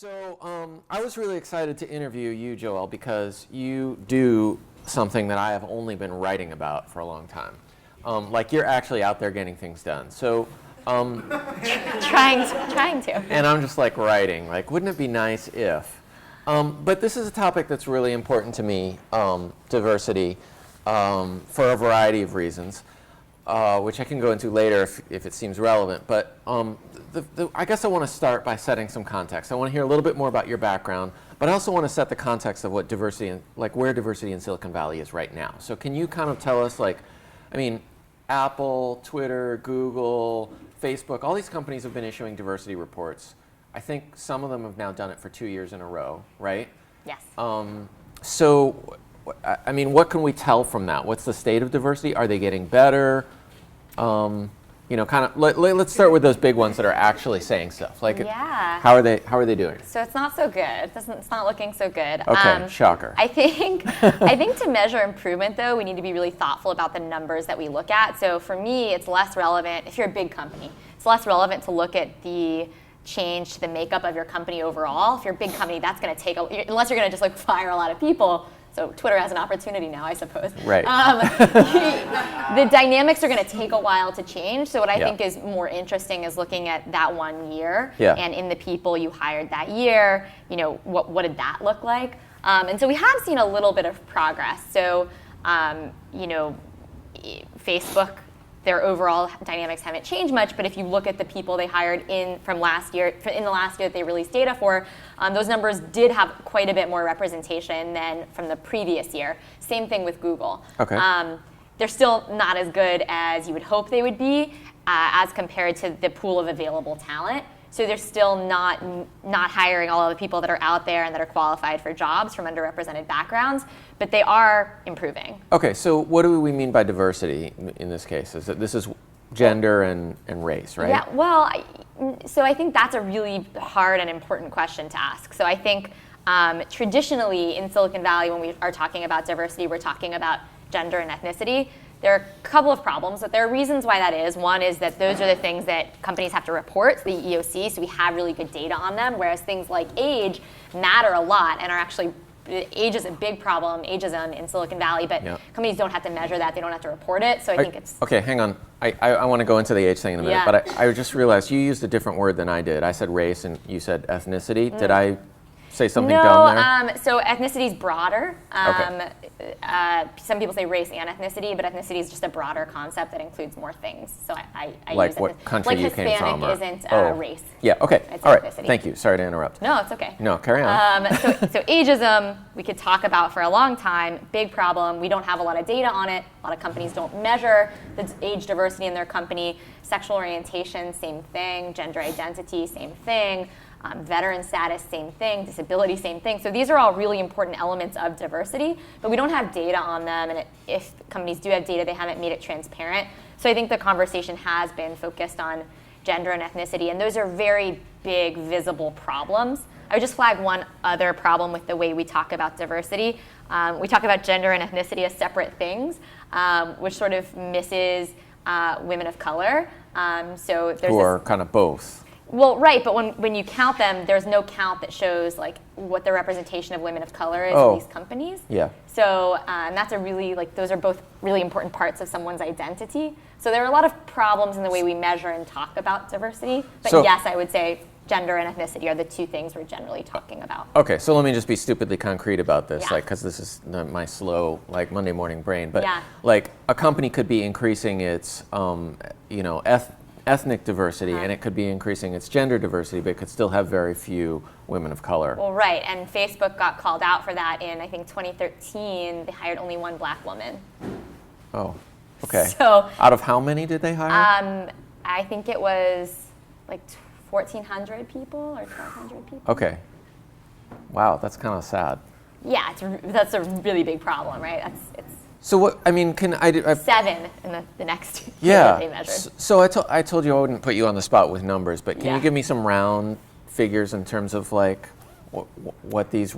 I was really excited to interview you, Joelle, because you do something that I have only been writing about for a long time. Like you're actually out there getting things done. So, trying to. And I'm just like writing. Like, wouldn't it be nice if? But this is a topic that's really important to me, diversity, for a variety of reasons, which I can go into later if it seems relevant. But I guess I want to start by setting some context. I want to hear a little bit more about your background, but I also want to set the context of what diversity, where diversity in Silicon Valley is right now. So can you kind of tell us, Apple, Twitter, Google, Facebook, all these companies have been issuing diversity reports. I think some of them have now done it for 2 years in a row, right? Yes. What can we tell from that? What's the state of diversity? Are they getting better? Let's start with those big ones that are actually saying stuff. How are they doing? So it's not so good. It's not looking so good. Okay, shocker. I think to measure improvement, though, we need to be really thoughtful about the numbers that we look at. So for me, it's less relevant if you're a big company. It's less relevant to look at the change to the makeup of your company overall. If you're a big company, that's going to take unless you're going to just fire a lot of people. So Twitter has an opportunity now, I suppose. Right. The dynamics are going to take a while to change. So what I think is more interesting is looking at that 1 year and in the people you hired that year, what did that look like? And so we have seen a little bit of progress. So, Facebook, their overall dynamics haven't changed much, but if you look at the people they hired in the last year that they released data for, those numbers did have quite a bit more representation than from the previous year. Same thing with Google. Okay. They're still not as good as you would hope they would be as compared to the pool of available talent. So they're still not hiring all of the people that are out there and that are qualified for jobs from underrepresented backgrounds, but they are improving. Okay, so what do we mean by diversity in this case? Is that this is gender and race, right? Yeah, well, so I think that's a really hard and important question to ask. So I think traditionally in Silicon Valley, when we are talking about diversity, we're talking about gender and ethnicity. There are a couple of problems, but there are reasons why that is. One is that those are the things that companies have to report to the EEOC, so we have really good data on them, whereas things like age matter a lot and are actually, age is a big problem, ageism in Silicon Valley, but companies don't have to measure that, they don't have to report it, so I think it's... Okay, hang on. I want to go into the age thing in a minute, but I just realized you used a different word than I did. I said race and you said ethnicity. Did I say something dumb there? So ethnicity is broader. Okay. Some people say race and ethnicity, but ethnicity is just a broader concept that includes more things. So I like use what country you came from? Like Hispanic isn't race. Yeah, okay. It's all right. ethnicity. Thank you. Sorry to interrupt. No, it's okay. No, carry on. So ageism, we could talk about for a long time. Big problem. We don't have a lot of data on it. A lot of companies don't measure the age diversity in their company. Sexual orientation, same thing. Gender identity, same thing. Veteran status, same thing. Disability, same thing. So these are all really important elements of diversity, but we don't have data on them, and if companies do have data, they haven't made it transparent. So I think the conversation has been focused on gender and ethnicity, and those are very big, visible problems. I would just flag one other problem with the way we talk about diversity. We talk about gender and ethnicity as separate things, which sort of misses women of color. So there's who are kind of both. Well, right, but when you count them, there's no count that shows what the representation of women of color is in these companies. Yeah. So and that's a really those are both really important parts of someone's identity. So there are a lot of problems in the way we measure and talk about diversity. But yes, I would say gender and ethnicity are the two things we're generally talking about. Okay, so let me just be stupidly concrete about this, because this is my slow Monday morning brain. But a company could be increasing its ethnic diversity, and it could be increasing its gender diversity, but it could still have very few women of color. Well, right, and Facebook got called out for that in, I think, 2013. They hired only one black woman. Oh, okay. So out of how many did they hire? I think it was 1,400 people or 1,200 people. Okay. Wow, that's kind of sad. Yeah, that's a really big problem, right? So what, can I... 7 in the next year that they measured. So I told you I wouldn't put you on the spot with numbers, but can you give me some round figures in terms of what these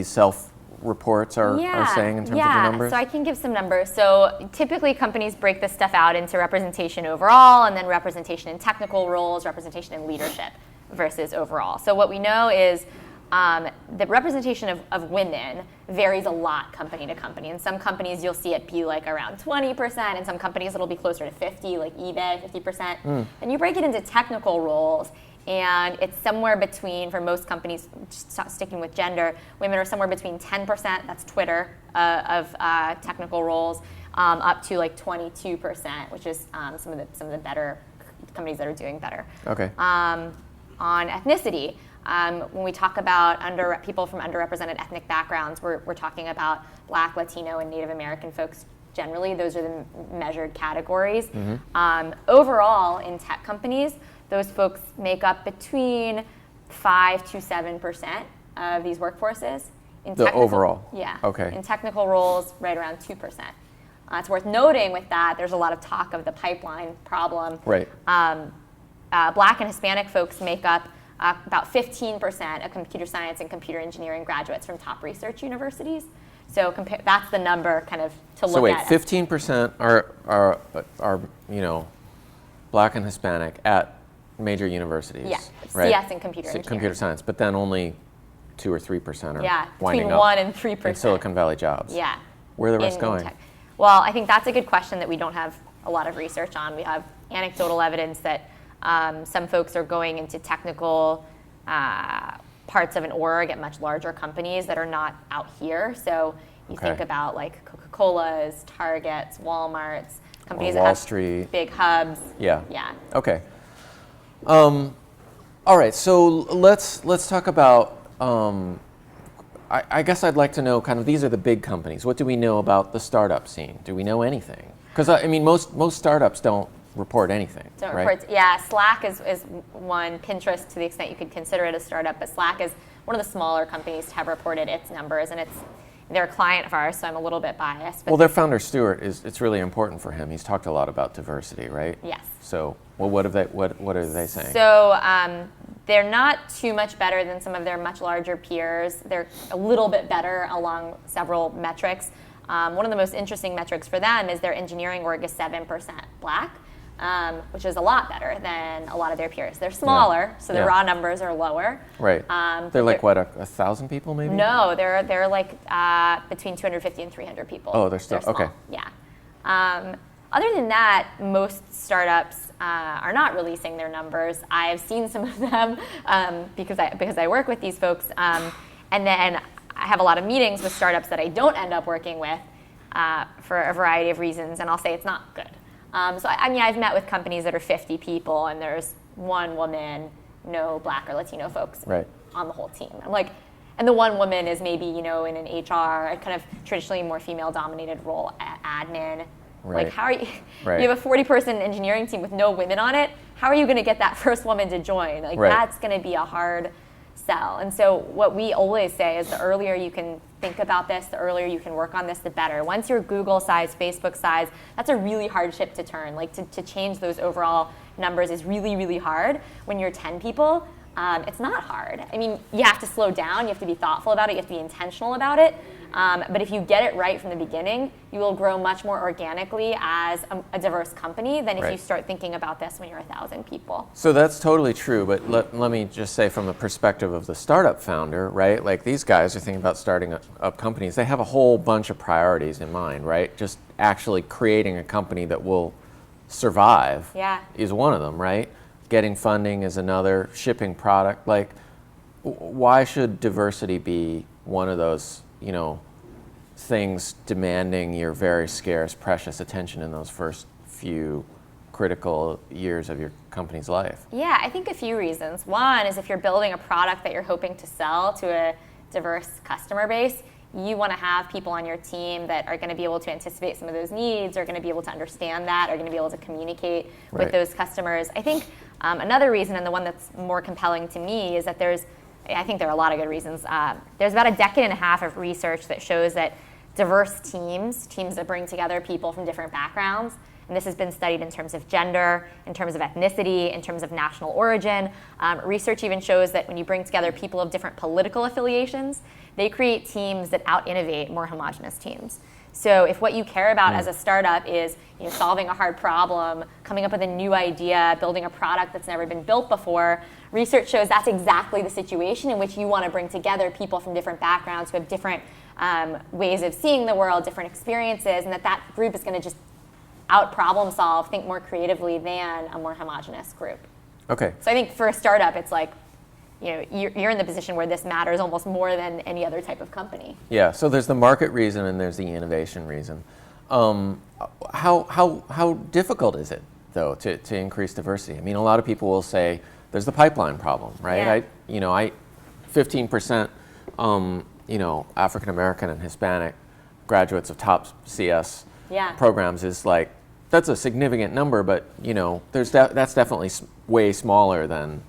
self-reports are saying in terms of the numbers? So I can give some numbers. So typically companies break this stuff out into representation overall and then representation in technical roles, representation in leadership versus overall. So what we know is the representation of women varies a lot company to company. In some companies, you'll see it be like around 20%. In some companies, it'll be closer to 50, like eBay, 50%. And you break it into technical roles, and it's somewhere between, for most companies, just sticking with gender, women are somewhere between 10%, that's Twitter, of technical roles, up to like 22%, which is some of the better companies that are doing better. Okay. On ethnicity, when we talk about people from underrepresented ethnic backgrounds, we're talking about Black, Latino, and Native American folks generally. Those are the measured categories. Overall, in tech companies, those folks make up between 5 to 7% of these workforces. Overall? Yeah. Okay. In technical roles, right around 2%. It's worth noting with that, there's a lot of talk of the pipeline problem. Right. Black and Hispanic folks make up about 15% of computer science and computer engineering graduates from top research universities. So that's the number kind of to look at. So wait, 15% are Black and Hispanic at major universities. Yeah, right? CS and computer engineering. Computer science, but then only 2 or 3% are winding between up 1 and 3%. in Silicon Valley jobs. Yeah. Where are the rest going? Tech. Well, I think that's a good question that we don't have a lot of research on. We have anecdotal evidence that some folks are going into technical parts of an org at much larger companies that are not out here. So you think about like Coca-Cola's, Target's, Walmart's, companies that Wall have Street. big hubs. Yeah. Yeah. Okay. All right. So let's talk about. I guess I'd like to know kind of these are the big companies. What do we know about the startup scene? Do we know anything? Because I mean, most startups don't report anything. Right? Yeah, Slack is one. Pinterest, to the extent you could consider it a startup, but Slack is one of the smaller companies to have reported its numbers, and they're a client of ours, so I'm a little bit biased. But well, their founder Stuart it's really important for him. He's talked a lot about diversity, right? Yes. So, what are they saying? So they're not too much better than some of their much larger peers. They're a little bit better along several metrics. One of the most interesting metrics for them is their engineering org is 7% Black, which is a lot better than a lot of their peers. They're smaller, so the raw numbers are lower. Right. They're like, what, 1,000 people maybe? No, they're like between 250 and 300 people. Oh, they're still, small. okay. Yeah. Other than that, most startups are not releasing their numbers. I have seen some of them because I work with these folks. And then I have a lot of meetings with startups that I don't end up working with for a variety of reasons, and I'll say it's not good. So I've met with companies that are 50 people, and there's one woman, no Black or Latino folks on the whole team. I'm like, and the one woman is maybe in an HR, a kind of traditionally more female-dominated role, admin. Right. Like, how are you? You have a 40-person engineering team with no women on it. How are you going to get that first woman to join? Like, that's going to be a hard sell. And so what we always say is the earlier you can think about this, the earlier you can work on this, the better. Once you're Google size, Facebook size, that's a really hard ship to turn. Like to change those overall numbers is really, really hard. When you're 10 people, it's not hard. I mean, you have to slow down, you have to be thoughtful about it, you have to be intentional about it. But if you get it right from the beginning, you will grow much more organically as a diverse company than if you start thinking about this when you're 1,000 people. So that's totally true, but let me just say from the perspective of the startup founder, right? Like these guys are thinking about starting up companies. They have a whole bunch of priorities in mind, right? Just actually creating a company that will survive is one of them, right? Getting funding is another, shipping product. Like, why should diversity be one of those things demanding your very scarce, precious attention in those first few critical years of your company's life? Yeah, I think a few reasons. One is if you're building a product that you're hoping to sell to a diverse customer base, you want to have people on your team that are going to be able to anticipate some of those needs, are going to be able to understand that, are going to be able to communicate with those customers. I think another reason, and the one that's more compelling to me, is that I think there are a lot of good reasons. There's about a decade and a half of research that shows that diverse teams that bring together people from different backgrounds, and this has been studied in terms of gender, in terms of ethnicity, in terms of national origin. Research even shows that when you bring together people of different political affiliations, they create teams that out-innovate more homogenous teams. So if what you care about as a startup is solving a hard problem, coming up with a new idea, building a product that's never been built before, research shows that's exactly the situation in which you want to bring together people from different backgrounds who have different ways of seeing the world, different experiences, and that group is going to just out problem solve, think more creatively than a more homogenous group. Okay. So I think for a startup, it's like, you're in the position where this matters almost more than any other type of company. Yeah, so there's the market reason and there's the innovation reason. How difficult is it, though, to increase diversity? I mean, a lot of people will say there's the pipeline problem, right? Yeah. 15%, African American and Hispanic graduates of top CS programs is like, that's a significant number, but that's definitely way smaller than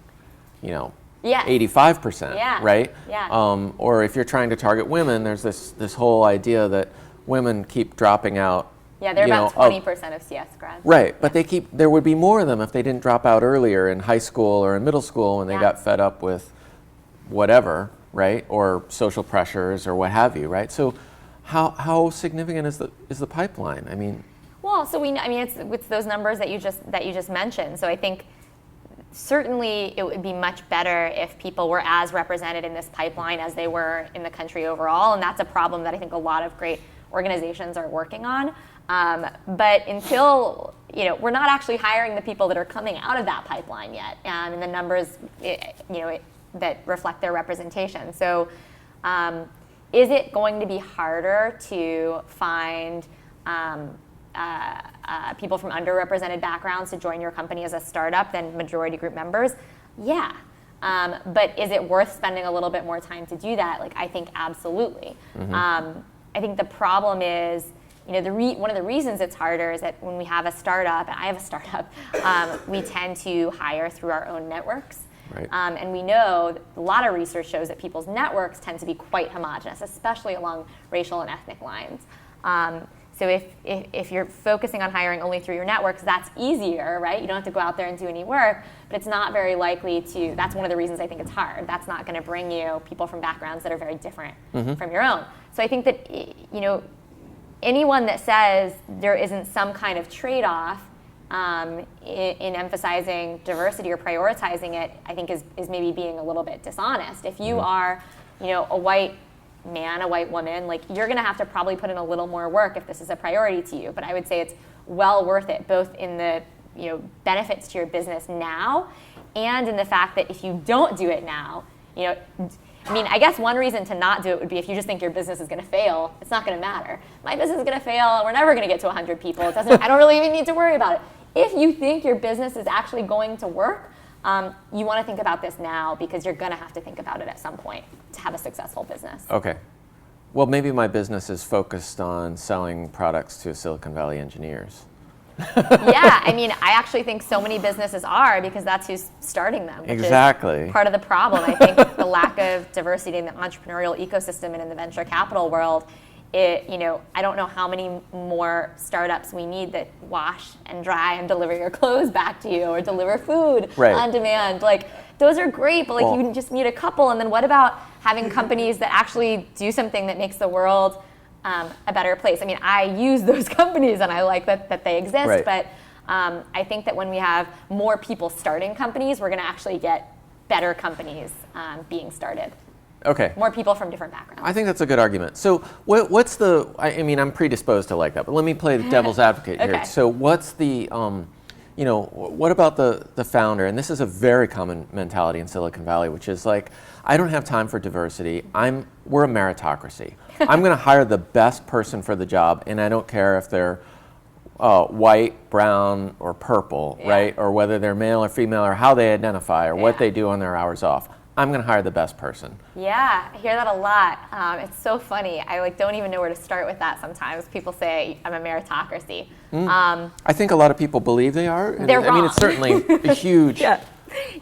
85%, right? Yeah. Or if you're trying to target women, there's this whole idea that women keep dropping out. Yeah, they're about 20% of CS grads. Right, but there would be more of them if they didn't drop out earlier in high school or in middle school when they got fed up with whatever, right? Or social pressures or what have you, right? So how significant is the pipeline? I mean, well, so it's those numbers that you just mentioned. So I think certainly it would be much better if people were as represented in this pipeline as they were in the country overall, and that's a problem that I think a lot of great organizations are working on. But until we're not actually hiring the people that are coming out of that pipeline yet, and the numbers that reflect their representation. So, is it going to be harder to find people from underrepresented backgrounds to join your company as a startup than majority group members? Yeah. But is it worth spending a little bit more time to do that? I think absolutely. Mm-hmm. I think the problem is, one of the reasons it's harder is that when we have a startup, and I have a startup, we tend to hire through our own networks. Right. And we know a lot of research shows that people's networks tend to be quite homogenous, especially along racial and ethnic lines. So if you're focusing on hiring only through your networks, that's easier, right? You don't have to go out there and do any work, but it's not very likely to, that's one of the reasons I think it's hard. That's not going to bring you people from backgrounds that are very different from your own. So I think that, anyone that says there isn't some kind of trade-off in emphasizing diversity or prioritizing it, I think is maybe being a little bit dishonest. If you are, a white man, a white woman, you're going to have to probably put in a little more work if this is a priority to you. But I would say it's well worth it, both in the benefits to your business now, and in the fact that if you don't do it now, I guess one reason to not do it would be if you just think your business is going to fail. It's not going to matter. My business is going to fail. We're never going to get to 100 people. I don't really even need to worry about it. If you think your business is actually going to work, you want to think about this now, because you're going to have to think about it at some point to have a successful business. Okay. Well, maybe my business is focused on selling products to Silicon Valley engineers. Yeah, I actually think so many businesses are, because that's who's starting them. Which exactly. is part of the problem. I think the lack of diversity in the entrepreneurial ecosystem and in the venture capital world. I don't know how many more startups we need that wash and dry and deliver your clothes back to you, or deliver food on demand. Those are great, but you just need a couple. And then what about having companies that actually do something that makes the world a better place? I use those companies and I like that they exist, but I think that when we have more people starting companies, we're going to actually get better companies being started. Okay. More people from different backgrounds. I think that's a good argument. So what's the, I'm predisposed to like that, but let me play the devil's advocate here. So what's the, what about the founder? And this is a very common mentality in Silicon Valley, which is I don't have time for diversity. We're a meritocracy. I'm going to hire the best person for the job, and I don't care if they're white, brown, or purple, right? Or whether they're male or female, or how they identify, or what they do on their hours off. I'm going to hire the best person. Yeah, I hear that a lot. It's so funny. I don't even know where to start with that sometimes. People say I'm a meritocracy. I think a lot of people believe they are. They're wrong. It's certainly a huge,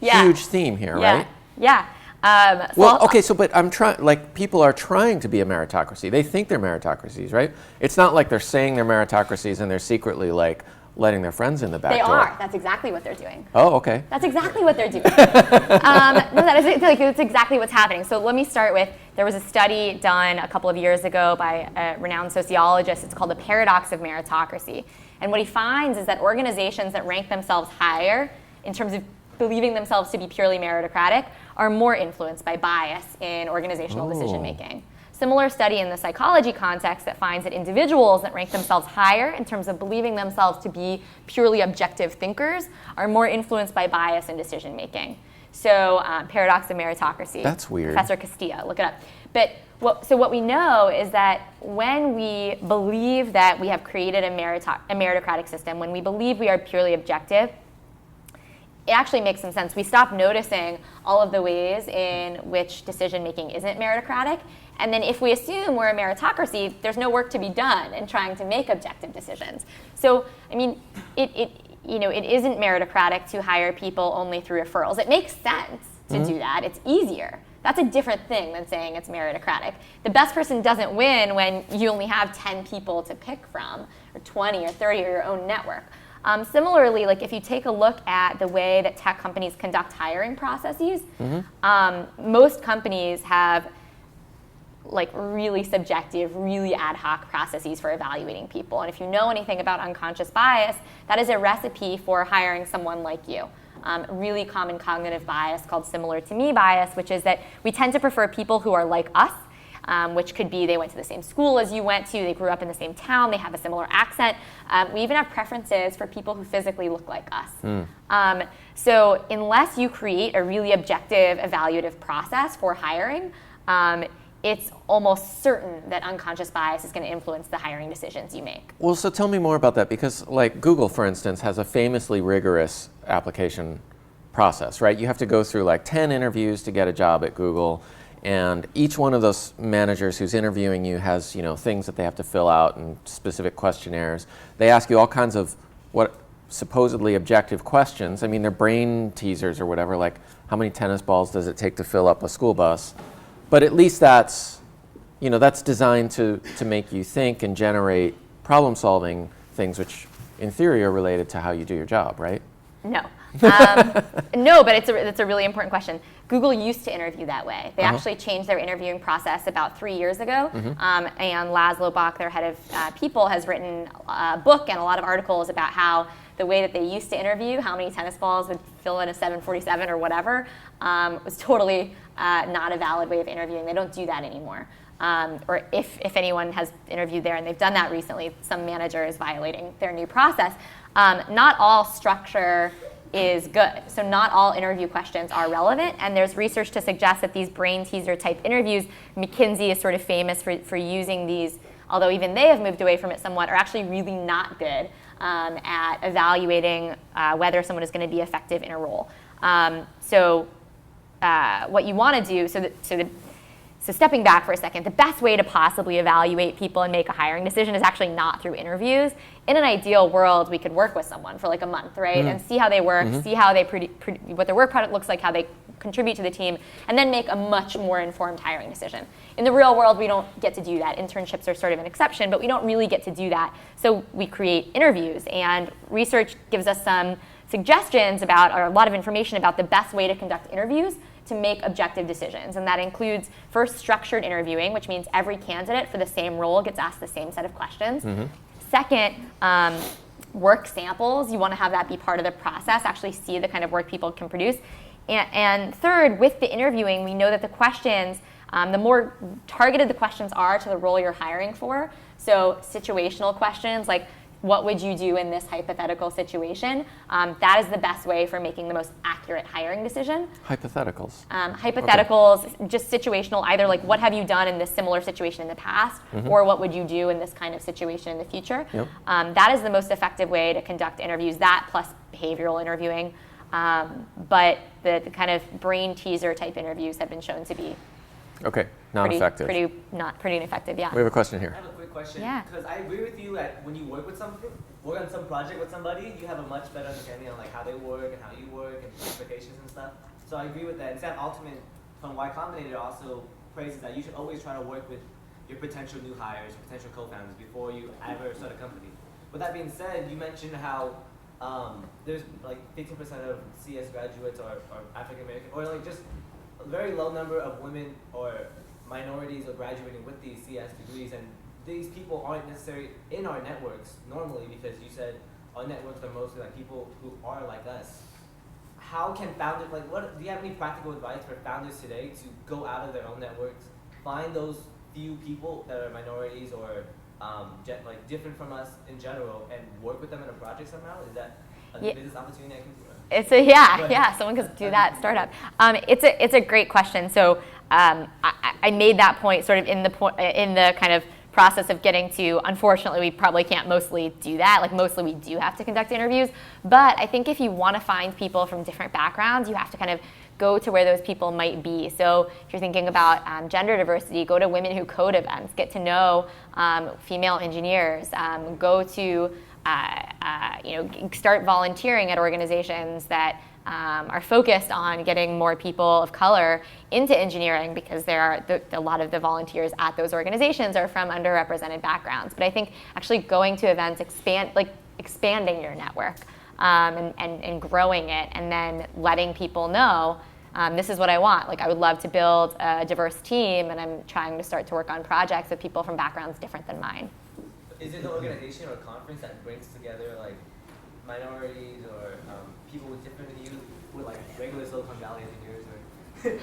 huge theme here, right? Yeah. But I'm trying, people are trying to be a meritocracy. They think they're meritocracies, right? It's not like they're saying they're meritocracies and they're secretly letting their friends in the back They door. are. That's exactly what they're doing. Oh, okay. That's exactly what they're doing. No, that's exactly what's happening. So let me start with, there was a study done a couple of years ago by a renowned sociologist. It's called the Paradox of Meritocracy. And what he finds is that organizations that rank themselves higher in terms of believing themselves to be purely meritocratic are more influenced by bias in organizational decision making. Similar study in the psychology context that finds that individuals that rank themselves higher in terms of believing themselves to be purely objective thinkers are more influenced by bias in decision making. So Paradox of Meritocracy. That's weird. Professor Castillo, look it up. But what we know is that when we believe that we have created a meritocratic system, when we believe we are purely objective, it actually makes some sense. We stop noticing all of the ways in which decision making isn't meritocratic. And then if we assume we're a meritocracy, there's no work to be done in trying to make objective decisions. So, I mean, it isn't meritocratic to hire people only through referrals. It makes sense to do that. It's easier. That's a different thing than saying it's meritocratic. The best person doesn't win when you only have 10 people to pick from, or 20 or 30 or your own network. Similarly, like if you take a look at the way that tech companies conduct hiring processes, most companies have like really subjective, really ad hoc processes for evaluating people. And if you know anything about unconscious bias, that is a recipe for hiring someone like you. Really common cognitive bias called similar to me bias, which is that we tend to prefer people who are like us, which could be they went to the same school as you went to, they grew up in the same town, they have a similar accent. We even have preferences for people who physically look like us. So unless you create a really objective, evaluative process for hiring, it's almost certain that unconscious bias is going to influence the hiring decisions you make. Well, so tell me more about that, because like Google, for instance, has a famously rigorous application process, right? You have to go through like 10 interviews to get a job at Google, and each one of those managers who's interviewing you has, you know, things that they have to fill out and specific questionnaires. They ask you all kinds of what supposedly objective questions. I mean, they're brain teasers or whatever, like how many tennis balls does it take to fill up a school bus? But at least that's, you know, that's designed to make you think and generate problem-solving things, which in theory are related to how you do your job, right? No. No, but it's a really important question. Google used to interview that way. They actually changed their interviewing process about 3 years ago. And Laszlo Bock, their head of people, has written a book and a lot of articles about how the way that they used to interview, how many tennis balls would fill in a 747 or whatever, was totally not a valid way of interviewing. They don't do that anymore. Or if anyone has interviewed there and they've done that recently, some manager is violating their new process. Not all structure is good. So not all interview questions are relevant, and there's research to suggest that these brain teaser type interviews, McKinsey is sort of famous for using these, although even they have moved away from it somewhat, are actually really not good at evaluating whether someone is going to be effective in a role. So what you want to do, so stepping back for a second, the best way to possibly evaluate people and make a hiring decision is actually not through interviews. In an ideal world, we could work with someone for like a month, right? And see how they work, see how they what their work product looks like, how they contribute to the team, and then make a much more informed hiring decision. In the real world, we don't get to do that. Internships are sort of an exception, but we don't really get to do that. So we create interviews, and research gives us some suggestions about, or a lot of information about the best way to conduct interviews to make objective decisions. And that includes first structured interviewing, which means every candidate for the same role gets asked the same set of questions. Second, work samples. You want to have that be part of the process, actually see the kind of work people can produce. And third, with the interviewing, we know that the questions, the more targeted the questions are to the role you're hiring for, so situational questions like, what would you do in this hypothetical situation? That is the best way for making the most accurate hiring decision. Hypotheticals. Hypotheticals, just situational, either like what have you done in this similar situation in the past, or what would you do in this kind of situation in the future? That is the most effective way to conduct interviews, that plus behavioral interviewing. But the kind of brain teaser type interviews have been shown to be non-effective. Pretty ineffective, yeah. We have a question here. I have a quick question. Yeah. Because I agree with you that when you work on some project with somebody, you have a much better understanding on like how they work and how you work and expectations and stuff. So I agree with that. And Sam Altman from Y Combinator also praises that you should always try to work with your potential new hires, potential co-founders before you ever start a company. with that being said, you mentioned how there's like 15% of CS graduates are African American, or like just a very low number of women or minorities are graduating with these CS degrees, and these people aren't necessarily in our networks normally, because you said our networks are mostly like people who are like us. How can founders, like, what do you have any practical advice for founders today to go out of their own networks, find those few people that are minorities or like different from us in general, and work with them in a project somehow? Is that a business opportunity I can do? Someone could do that startup. It's a great question. So I made that point sort of in the kind of process of getting to, unfortunately, we probably can't mostly do that. Like, mostly we do have to conduct interviews. But I think if you want to find people from different backgrounds, you have to kind of go to where those people might be. So if you're thinking about gender diversity, go to Women Who Code events, get to know female engineers, go to, start volunteering at organizations that are focused on getting more people of color into engineering, because there are a lot of the volunteers at those organizations are from underrepresented backgrounds. But I think actually going to events, expanding your network and growing it, and then letting people know, this is what I want. Like, I would love to build a diverse team, and I'm trying to start to work on projects with people from backgrounds different than mine. Is it an organization or a conference that brings together like minorities or people with different views, with like regular Silicon Valley engineers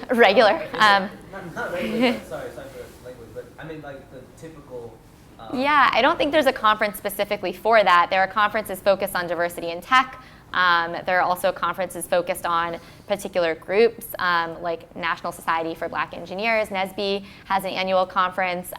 or regular? Not regular. But sorry for language, but I mean like the typical. Yeah, I don't think there's a conference specifically for that. There are conferences focused on diversity in tech. There are also conferences focused on particular groups, like National Society for Black Engineers, NSBE, has an annual conference.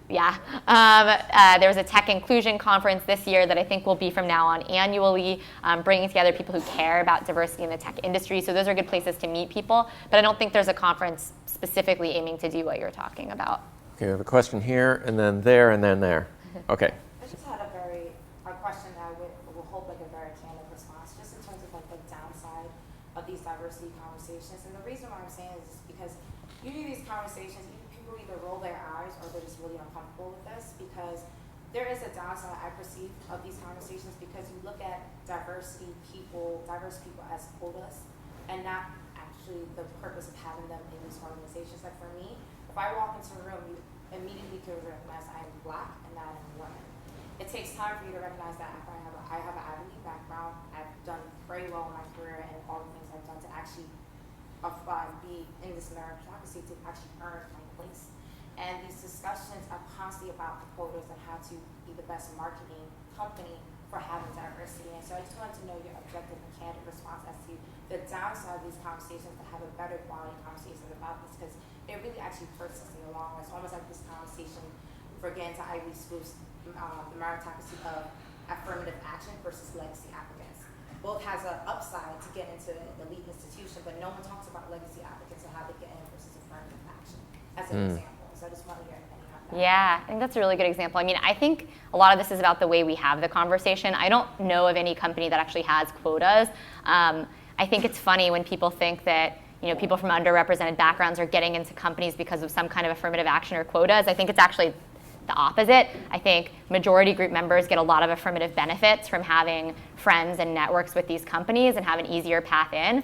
There was a tech inclusion conference this year that I think will be from now on annually, bringing together people who care about diversity in the tech industry. So those are good places to meet people. But I don't think there's a conference specifically aiming to do what you're talking about. Okay, we have a question here, and then there, and then there. Okay. I just had a question that will hope like a very candid response, just in terms of like the downside of these diversity conversations. And the reason why I'm saying this is because usually these conversations, people either roll their eyes or they're just really uncomfortable with this, because there is a downside I perceive of these conversations, because you look at diverse people as quotas, and not actually the purpose of having them in these organizations. Like for me, if I walk into a room, you immediately can recognize I am Black and that I am a woman. It takes time for you to recognize that I have an Ivy League background. I've done very well in my career and all the things I've done to actually be in this meritocracy, to actually earn my place. And these discussions are constantly about the quotas and how to be the best marketing company for having diversity. And so I just wanted to know your objective and candid response as to the downside of these conversations, to have a better quality conversation about this, because it really actually hurts us in the long run. It's almost like this conversation for getting to Ivy schools, the meritocracy of affirmative action versus legacy applicants. Both has an upside to get into an elite institution, but no one talks about legacy applicants and how they get in versus affirmative action as an example. So I just want to hear any of that. Yeah, I think that's a really good example. I mean, I think a lot of this is about the way we have the conversation. I don't know of any company that actually has quotas. I think it's funny when people think that people from underrepresented backgrounds are getting into companies because of some kind of affirmative action or quotas. I think it's actually the opposite. I think majority group members get a lot of affirmative benefits from having friends and networks with these companies and have an easier path in.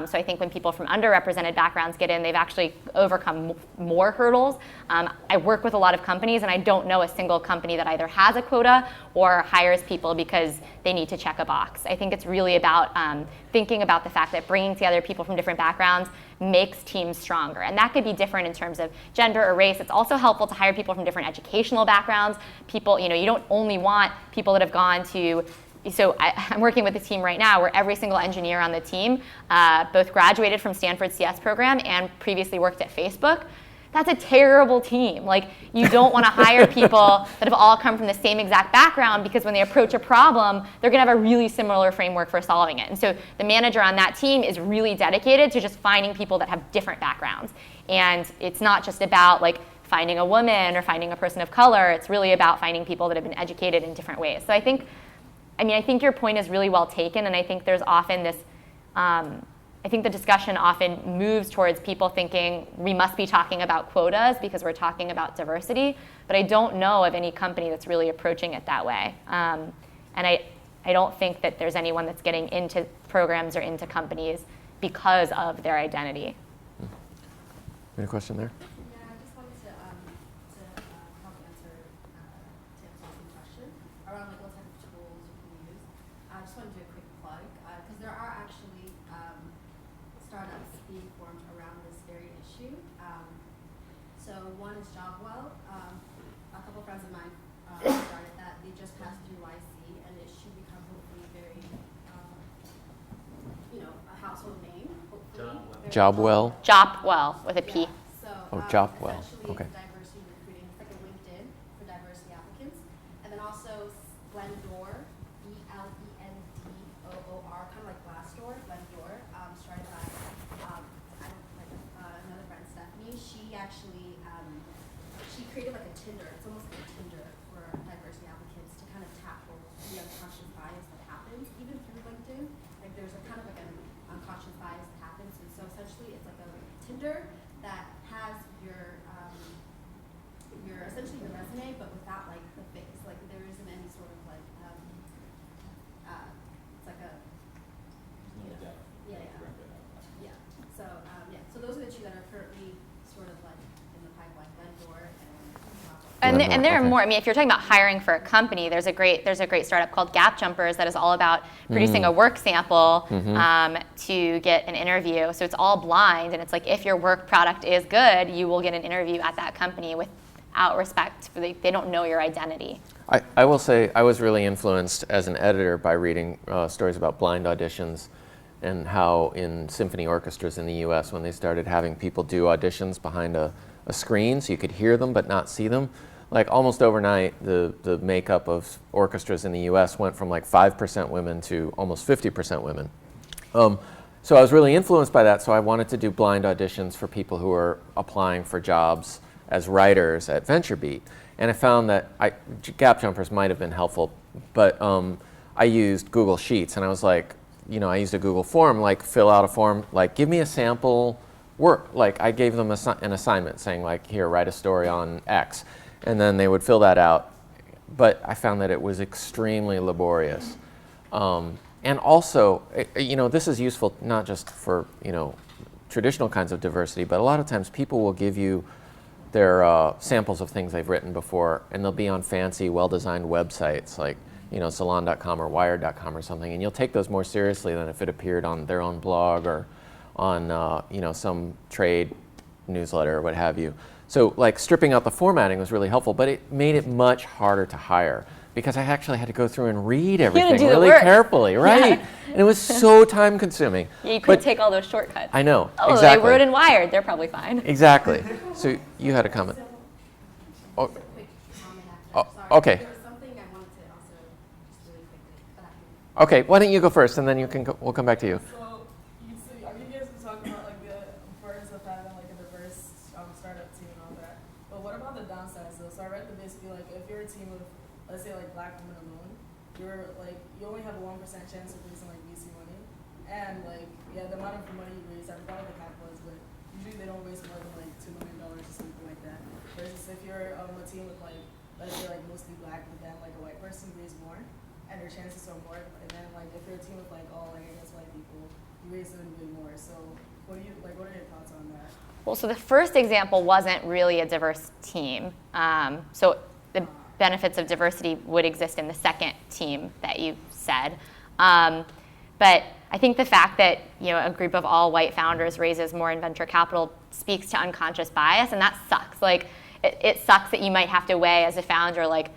So I think when people from underrepresented backgrounds get in, they've actually overcome more hurdles. I work with a lot of companies, and I don't know a single company that either has a quota or hires people because they need to check a box. I think it's really about thinking about the fact that bringing together people from different backgrounds makes teams stronger. And that could be different in terms of gender or race. It's also helpful to hire people from different educational backgrounds. People, you don't only want people that have gone to, so I'm working with a team right now where every single engineer on the team both graduated from Stanford's CS program and previously worked at Facebook. That's a terrible team. Like, you don't want to hire people that have all come from the same exact background, because when they approach a problem, they're going to have a really similar framework for solving it. And so the manager on that team is really dedicated to just finding people that have different backgrounds. And it's not just about like finding a woman or finding a person of color. It's really about finding people that have been educated in different ways. So I think your point is really well taken, and I think there's often this I think the discussion often moves towards people thinking we must be talking about quotas because we're talking about diversity, but I don't know of any company that's really approaching it that way. And I don't think that there's anyone that's getting into programs or into companies because of their identity. Any question there? Yeah, I just wanted to help answer Tim's awesome question around like what type of tools you can use. I just want to do a quick plug because there are actually startups being formed around this very issue. So one is Joelle. A couple friends of mine started that. They just passed through YC, and it should become hopefully very, a household name. Hopefully. Jobwell? Jopwell with a P. Yeah. So, Oh, Jopwell. essentially Okay. it's diversity recruiting. It's like a LinkedIn for diversity applicants. And then also Splendor, Blendor, kind of like Glassdoor, Splendor, started by another friend, Stephanie. She actually she created like a Tinder. It's almost like a Tinder for diversity applicants to kind of tackle the unconscious bias that happens even through LinkedIn. Like there's a kind of like an unconscious bias that happens, and so essentially it's like a Tinder that has your essentially your resume, but without like the face. Like there isn't any sort of like it's like a yeah. So so those are the two that are currently sort of like in the pipeline, Glendor And there are Okay. more. I mean, if you're talking about hiring for a company, there's a great startup called Gap Jumpers that is all about producing a work sample to get an interview. So it's all blind, and it's like if your work product is good, you will get an interview at that company without respect for they don't know your identity. I will say I was really influenced as an editor by reading stories about blind auditions and how in symphony orchestras in the US, when they started having people do auditions behind a screen so you could hear them but not see them, like almost overnight the makeup of orchestras in the US went from like 5% women to almost 50% women. So I was really influenced by that, so I wanted to do blind auditions for people who are applying for jobs as writers at VentureBeat. And I found that Gap Jumpers might have been helpful, but I used Google Sheets, and I was like, I used a Google form, like fill out a form, like give me a sample work. Like I gave them an assignment saying like, here, write a story on X. And then they would fill that out. But I found that it was extremely laborious. And also, this is useful not just for, traditional kinds of diversity, but a lot of times people will give you their samples of things they've written before, and they'll be on fancy, well-designed websites like, salon.com or wired.com or something, and you'll take those more seriously than if it appeared on their own blog or on, some trade newsletter or what have you. So, like, stripping out the formatting was really helpful, but it made it much harder to hire because I actually had to go through and read everything do the really work. carefully, right? Yeah. And it was so time-consuming. Yeah, you couldn't But- take all those shortcuts. I know, Oh, exactly. they wrote in Wired. They're probably fine. Exactly. So you had a comment. Oh, Just a quick comment Oh, after. Sorry. okay. There was something I wanted to also just really quickly, but I can okay, why don't you go first, and then we'll come back to you. So, are you guys talking about like the importance of having like a diverse startup team and all that? But what about the downsides though? So I read that basically like if you're a team of, let's say like Black women alone, you only have a 1% chance of raising like VC money, and like the amount of money you raise, I forgot what the cap was, but usually they don't raise more than like $2 million or something like that. Versus if you're a team with like, let's say like mostly Black, but then like a white person raise more, and their chances are more. And then like if you're a team with like all like I guess white people, you raise a little bit more. So what are your thoughts on that? Well, so the first example wasn't really a diverse team. So the benefits of diversity would exist in the second team that you said. But I think the fact that a group of all white founders raises more in venture capital speaks to unconscious bias, and that sucks. Like it sucks that you might have to weigh as a founder like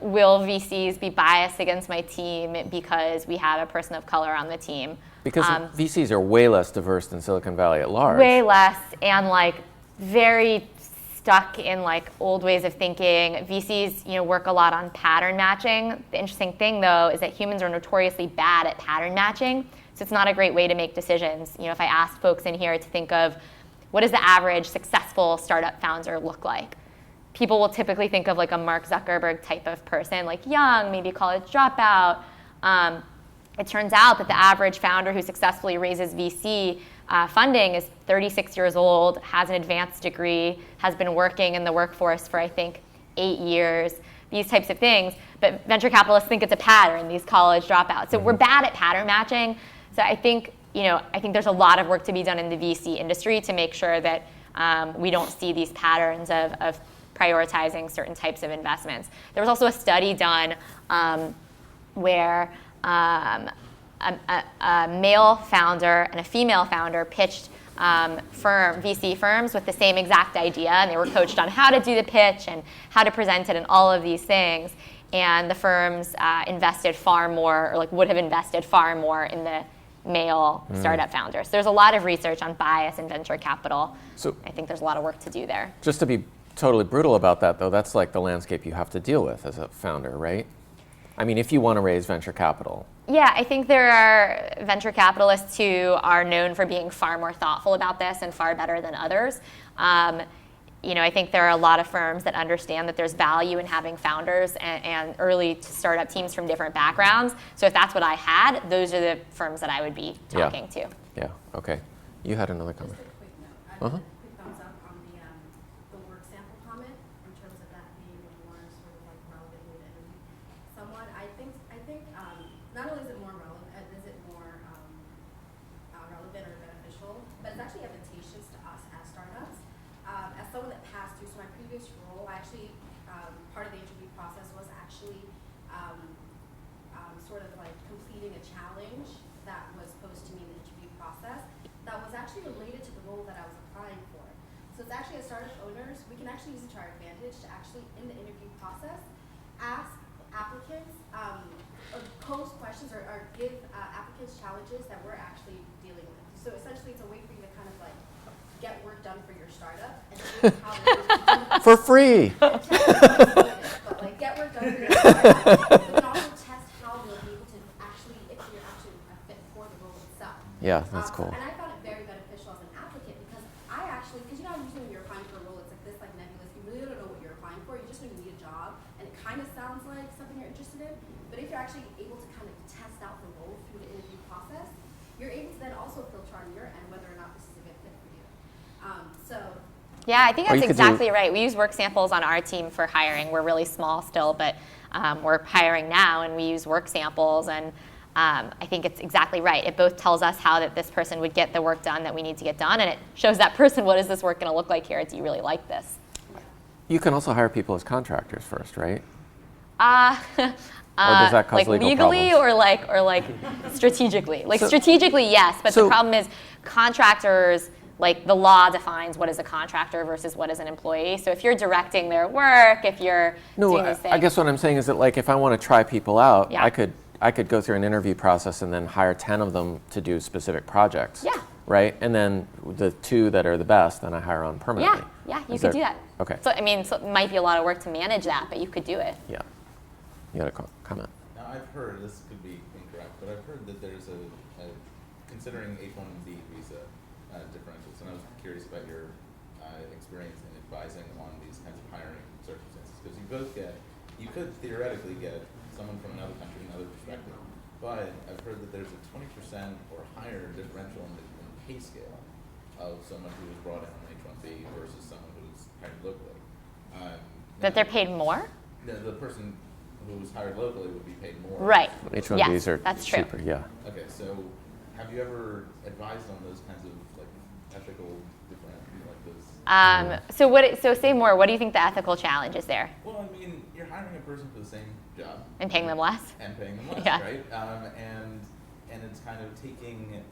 will VCs be biased against my team because we have a person of color on the team? Because VCs are way less diverse than Silicon Valley at large. Way less, and like very stuck in like old ways of thinking. VCs, work a lot on pattern matching. The interesting thing though is that humans are notoriously bad at pattern matching, so it's not a great way to make decisions. If I ask folks in here to think of what does the average successful startup founder look like, people will typically think of like a Mark Zuckerberg type of person, like young, maybe college dropout. it turns out that the average founder who successfully raises VC funding is 36 years old, has an advanced degree, has been working in the workforce for, I think, 8 years, these types of things. But venture capitalists think it's a pattern, these college dropouts. So we're bad at pattern matching. So I think there's a lot of work to be done in the VC industry to make sure that we don't see these patterns of prioritizing certain types of investments. There was also a study done where a male founder and a female founder pitched VC firms with the same exact idea, and they were coached on how to do the pitch and how to present it and all of these things. And the firms invested far more, or would have invested far more in the male startup founders. There's a lot of research on bias in venture capital. So I think there's a lot of work to do there. Just to be totally brutal about that, though, that's like the landscape you have to deal with as a founder, right? I mean, if you want to raise venture capital. Yeah, I think there are venture capitalists who are known for being far more thoughtful about this and far better than others. I think there are a lot of firms that understand that there's value in having founders and early startup teams from different backgrounds. So if that's what I had, those are the firms that I would be talking to. Yeah, okay. You had another comment. Just a quick note. Quick thumbs up on the work sample comment in terms of that being more sort of relevant to interview someone. I think not only is it more relevant, is it more relevant or beneficial, but it's actually advantageous to us as startups. As someone that passed through, so my previous role, actually part of the interview process was actually sort of completing a challenge that was posed to me in the interview process that was actually related to the role that I was applying for. So it's actually, as startup owners, we can actually use it to our advantage to actually, in the interview process, ask applicants, pose questions or give applicants challenges that we're actually dealing with. So essentially, it's a way for you to kind of get work done for your startup and see how to for free. But get work done for your startup, but then also test how you'll be able to actually, if you're actually a fit for the role itself. Yeah, that's cool. And I found it very beneficial as an applicant because because usually when you're applying for a role, it's this nebulous. You really don't know what you're applying for. You just know you need a job, and it kind of sounds like something you're interested in. But if you're actually able to kind of test out the role through the interview process, you're able to then also filter on your end whether or not this is a good fit for you. Yeah, I think that's exactly right. We use work samples on our team for hiring. We're really small still, but we're hiring now, and we use work samples. And I think it's exactly right. It both tells us how that this person would get the work done that we need to get done, and it shows that person, what is this work going to look like here? Do you really like this? You can also hire people as contractors first, right? Or does that cause legal legally problems? or strategically? Strategically, yes, but the problem is contractors, the law defines what is a contractor versus what is an employee. So if you're directing their work, if you're doing these things. I guess what I'm saying is that if I want to try people out, I could go through an interview process and then hire 10 of them to do specific projects. Yeah. Right? And then the 2 that are the best, then I hire on permanently. Yeah, you could do that. Okay. So it might be a lot of work to manage that, but you could do it. Yeah. You got a comment? Now, I've heard, this could be incorrect, but I've heard that there's considering H-1B visa differentials, and I was curious about your experience in advising on these kinds of hiring circumstances, because you could theoretically get someone from another country, another perspective, but I've heard that there's a 20% or higher differential in the pay scale of someone who was brought in on H-1B versus someone who's hired locally. That they're paid more? The person who was hired locally would be paid more. Right. H-1Bs are that's cheaper, true. yeah. Okay, so have you ever advised on those kinds of ethical different So say more. What do you think the ethical challenge is there? Well, I mean, you're hiring a person for the same job. And paying them less? And paying them less, Yeah. right? And it's kind of taking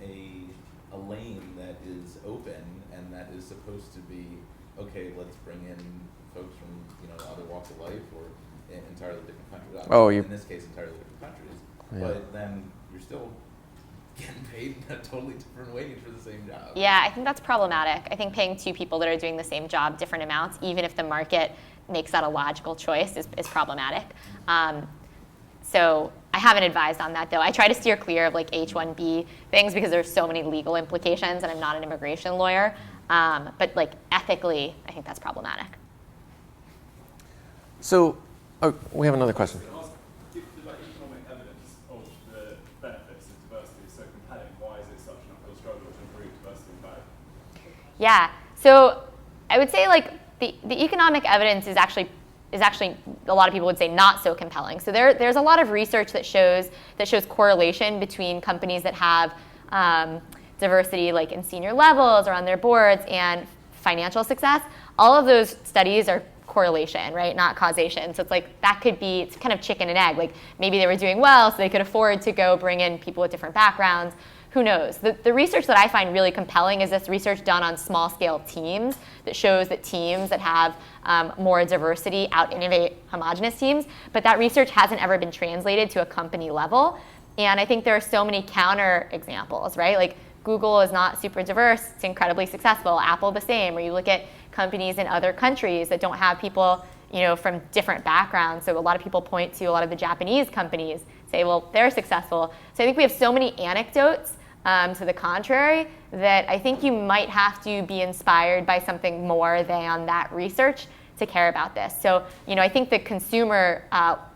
a lane that is open and that is supposed to be, okay, let's bring in folks from other walks of life or entirely different countries. In this case, entirely different countries. Yeah. But then you're still getting paid a totally different wage for the same job. Yeah, I think that's problematic. I think paying 2 people that are doing the same job different amounts, even if the market makes that a logical choice, is problematic. So I haven't advised on that, though. I try to steer clear of H-1B things because there's so many legal implications, and I'm not an immigration lawyer. But ethically, I think that's problematic. So we have another question. About economic evidence of the benefits Yeah. So I would say like the economic evidence is actually a lot of people would say not so compelling. So there's a lot of research that shows correlation between companies that have diversity like in senior levels or on their boards and financial success. All of those studies are correlation, right? Not causation. So it's like that could be, it's kind of chicken and egg. Like maybe they were doing well, so they could afford to go bring in people with different backgrounds. Who knows? The research that I find really compelling is this research done on small scale teams that shows that teams that have more diversity out-innovate homogenous teams, but that research hasn't ever been translated to a company level. And I think there are so many counter examples, right? Like Google is not super diverse, it's incredibly successful. Apple the same, or you look at companies in other countries that don't have people, you know, from different backgrounds. So a lot of people point to a lot of the Japanese companies, say, well, they're successful. So I think we have so many anecdotes to the contrary that I think you might have to be inspired by something more than that research to care about this. So, you know, I think the consumer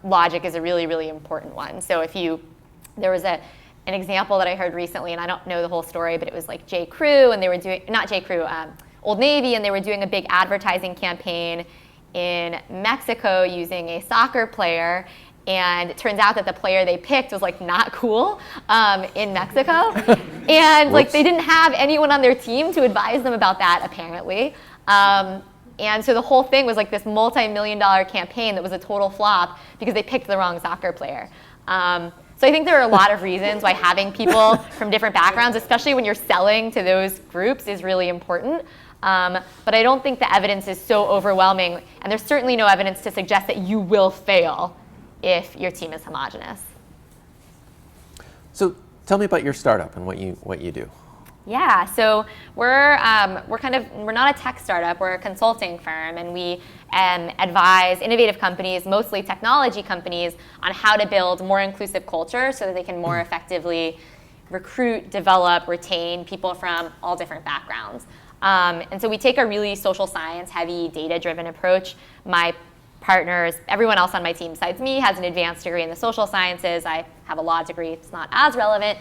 logic is a really, really important one. So there was an example that I heard recently, and I don't know the whole story, but it was like J. Crew, and they were doing, not J. Crew, Old Navy, and they were doing a big advertising campaign in Mexico using a soccer player. And it turns out that the player they picked was like not cool in Mexico. And like they didn't have anyone on their team to advise them about that apparently. And so the whole thing was like this multi-million-dollar campaign that was a total flop because they picked the wrong soccer player. So I think there are a lot of reasons why having people from different backgrounds, especially when you're selling to those groups, is really important. But I don't think the evidence is so overwhelming, and there's certainly no evidence to suggest that you will fail if your team is homogenous. So tell me about your startup and what you do. Yeah, so we're not a tech startup, we're a consulting firm, and we advise innovative companies, mostly technology companies, on how to build more inclusive culture so that they can more effectively recruit, develop, retain people from all different backgrounds. And so we take a really social science heavy, data-driven approach. My partners, everyone else on my team besides me has an advanced degree in the social sciences. I have a law degree, it's not as relevant.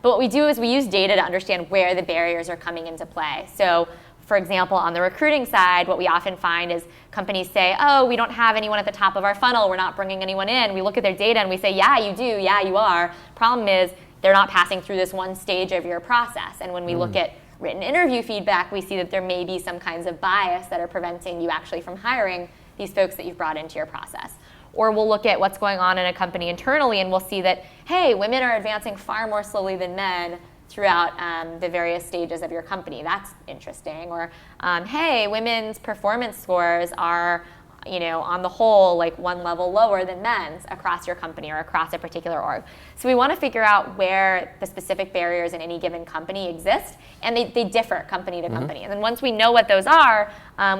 But what we do is we use data to understand where the barriers are coming into play. So for example, on the recruiting side, what we often find is companies say, oh, we don't have anyone at the top of our funnel, we're not bringing anyone in. We look at their data and we say, yeah, you do, yeah, you are. Problem is, they're not passing through this one stage of your process. And when we look at written interview feedback, we see that there may be some kinds of bias that are preventing you actually from hiring these folks that you've brought into your process. Or we'll look at what's going on in a company internally and we'll see that, hey, women are advancing far more slowly than men throughout the various stages of your company. That's interesting. Or, hey, women's performance scores are, you know, on the whole, like one level lower than men's across your company or across a particular org. So we want to figure out where the specific barriers in any given company exist, and they differ company to company. And then once we know what those are,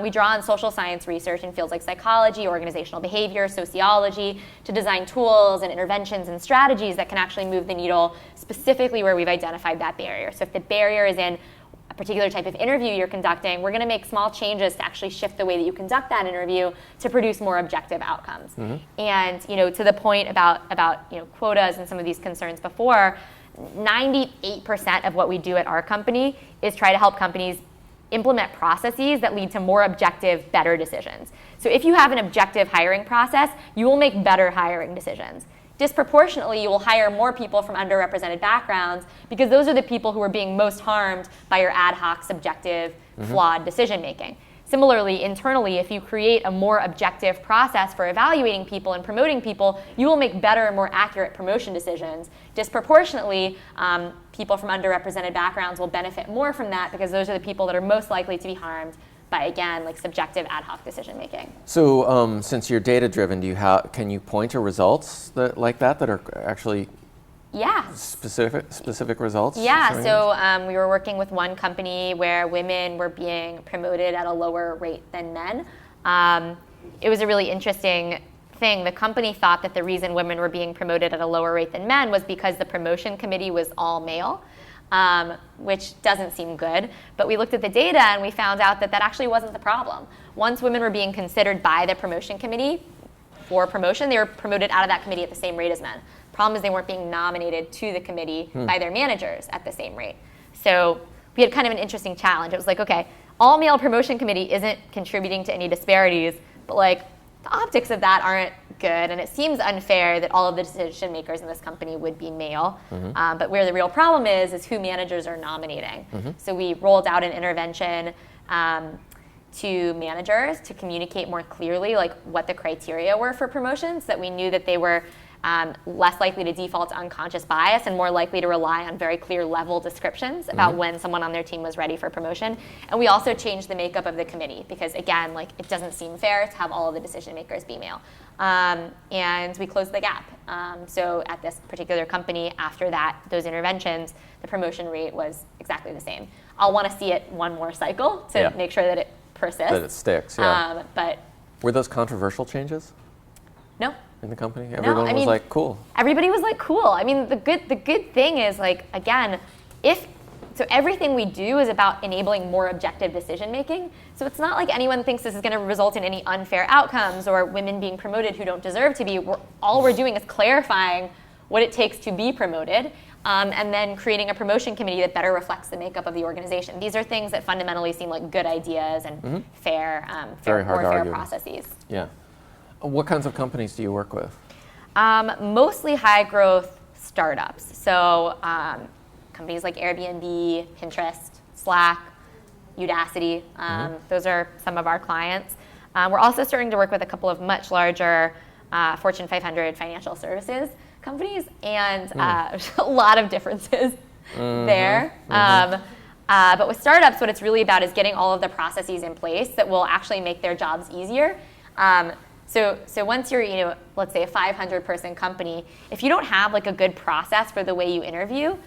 we draw on social science research in fields like psychology, organizational behavior, sociology, to design tools and interventions and strategies that can actually move the needle specifically where we've identified that barrier. So if the barrier is in a particular type of interview you're conducting, we're going to make small changes to actually shift the way that you conduct that interview to produce more objective outcomes. And you know, to the point about you know, quotas and some of these concerns before, 98% of what we do at our company is try to help companies implement processes that lead to more objective, better decisions. So if you have an objective hiring process, you will make better hiring decisions. Disproportionately, you will hire more people from underrepresented backgrounds because those are the people who are being most harmed by your ad hoc, subjective, flawed decision making. Similarly, internally, if you create a more objective process for evaluating people and promoting people, you will make better and more accurate promotion decisions. Disproportionately, people from underrepresented backgrounds will benefit more from that because those are the people that are most likely to be harmed by, again, like subjective ad hoc decision making. So since you're data driven, can you point to results like that are actually specific results? Yeah, so we were working with one company where women were being promoted at a lower rate than men. It was a really interesting thing. The company thought that the reason women were being promoted at a lower rate than men was because the promotion committee was all male. Which doesn't seem good. But we looked at the data and we found out that that actually wasn't the problem. Once women were being considered by the promotion committee for promotion, they were promoted out of that committee at the same rate as men. Problem is they weren't being nominated to the committee by their managers at the same rate. So we had kind of an interesting challenge. It was like, okay, all male promotion committee isn't contributing to any disparities, but like the optics of that aren't good, and it seems unfair that all of the decision makers in this company would be male. But where the real problem is who managers are nominating. So we rolled out an intervention to managers to communicate more clearly like what the criteria were for promotions, that we knew that they were less likely to default to unconscious bias and more likely to rely on very clear level descriptions about when someone on their team was ready for promotion. And we also changed the makeup of the committee because, again, like it doesn't seem fair to have all of the decision makers be male. And we closed the gap. So at this particular company, after those interventions, the promotion rate was exactly the same. I'll want to see it one more cycle to make sure that it persists. That it sticks, yeah. But were those controversial changes no. in the company? Everyone I was mean, like, cool. Everybody was like, cool. I mean, the good thing is, like, again, so everything we do is about enabling more objective decision making. So it's not like anyone thinks this is going to result in any unfair outcomes or women being promoted who don't deserve to be. All we're doing is clarifying what it takes to be promoted, and then creating a promotion committee that better reflects the makeup of the organization. These are things that fundamentally seem like good ideas and fair, Very hard more to fair argue. processes. Yeah. What kinds of companies do you work with? Mostly high growth startups. So companies like Airbnb, Pinterest, Slack, Udacity. Those are some of our clients. We're also starting to work with a couple of much larger Fortune 500 financial services companies, and there's a lot of differences there. But with startups, what it's really about is getting all of the processes in place that will actually make their jobs easier. So once you're, let's say a 500-person company, if you don't have like a good process for the way you interview,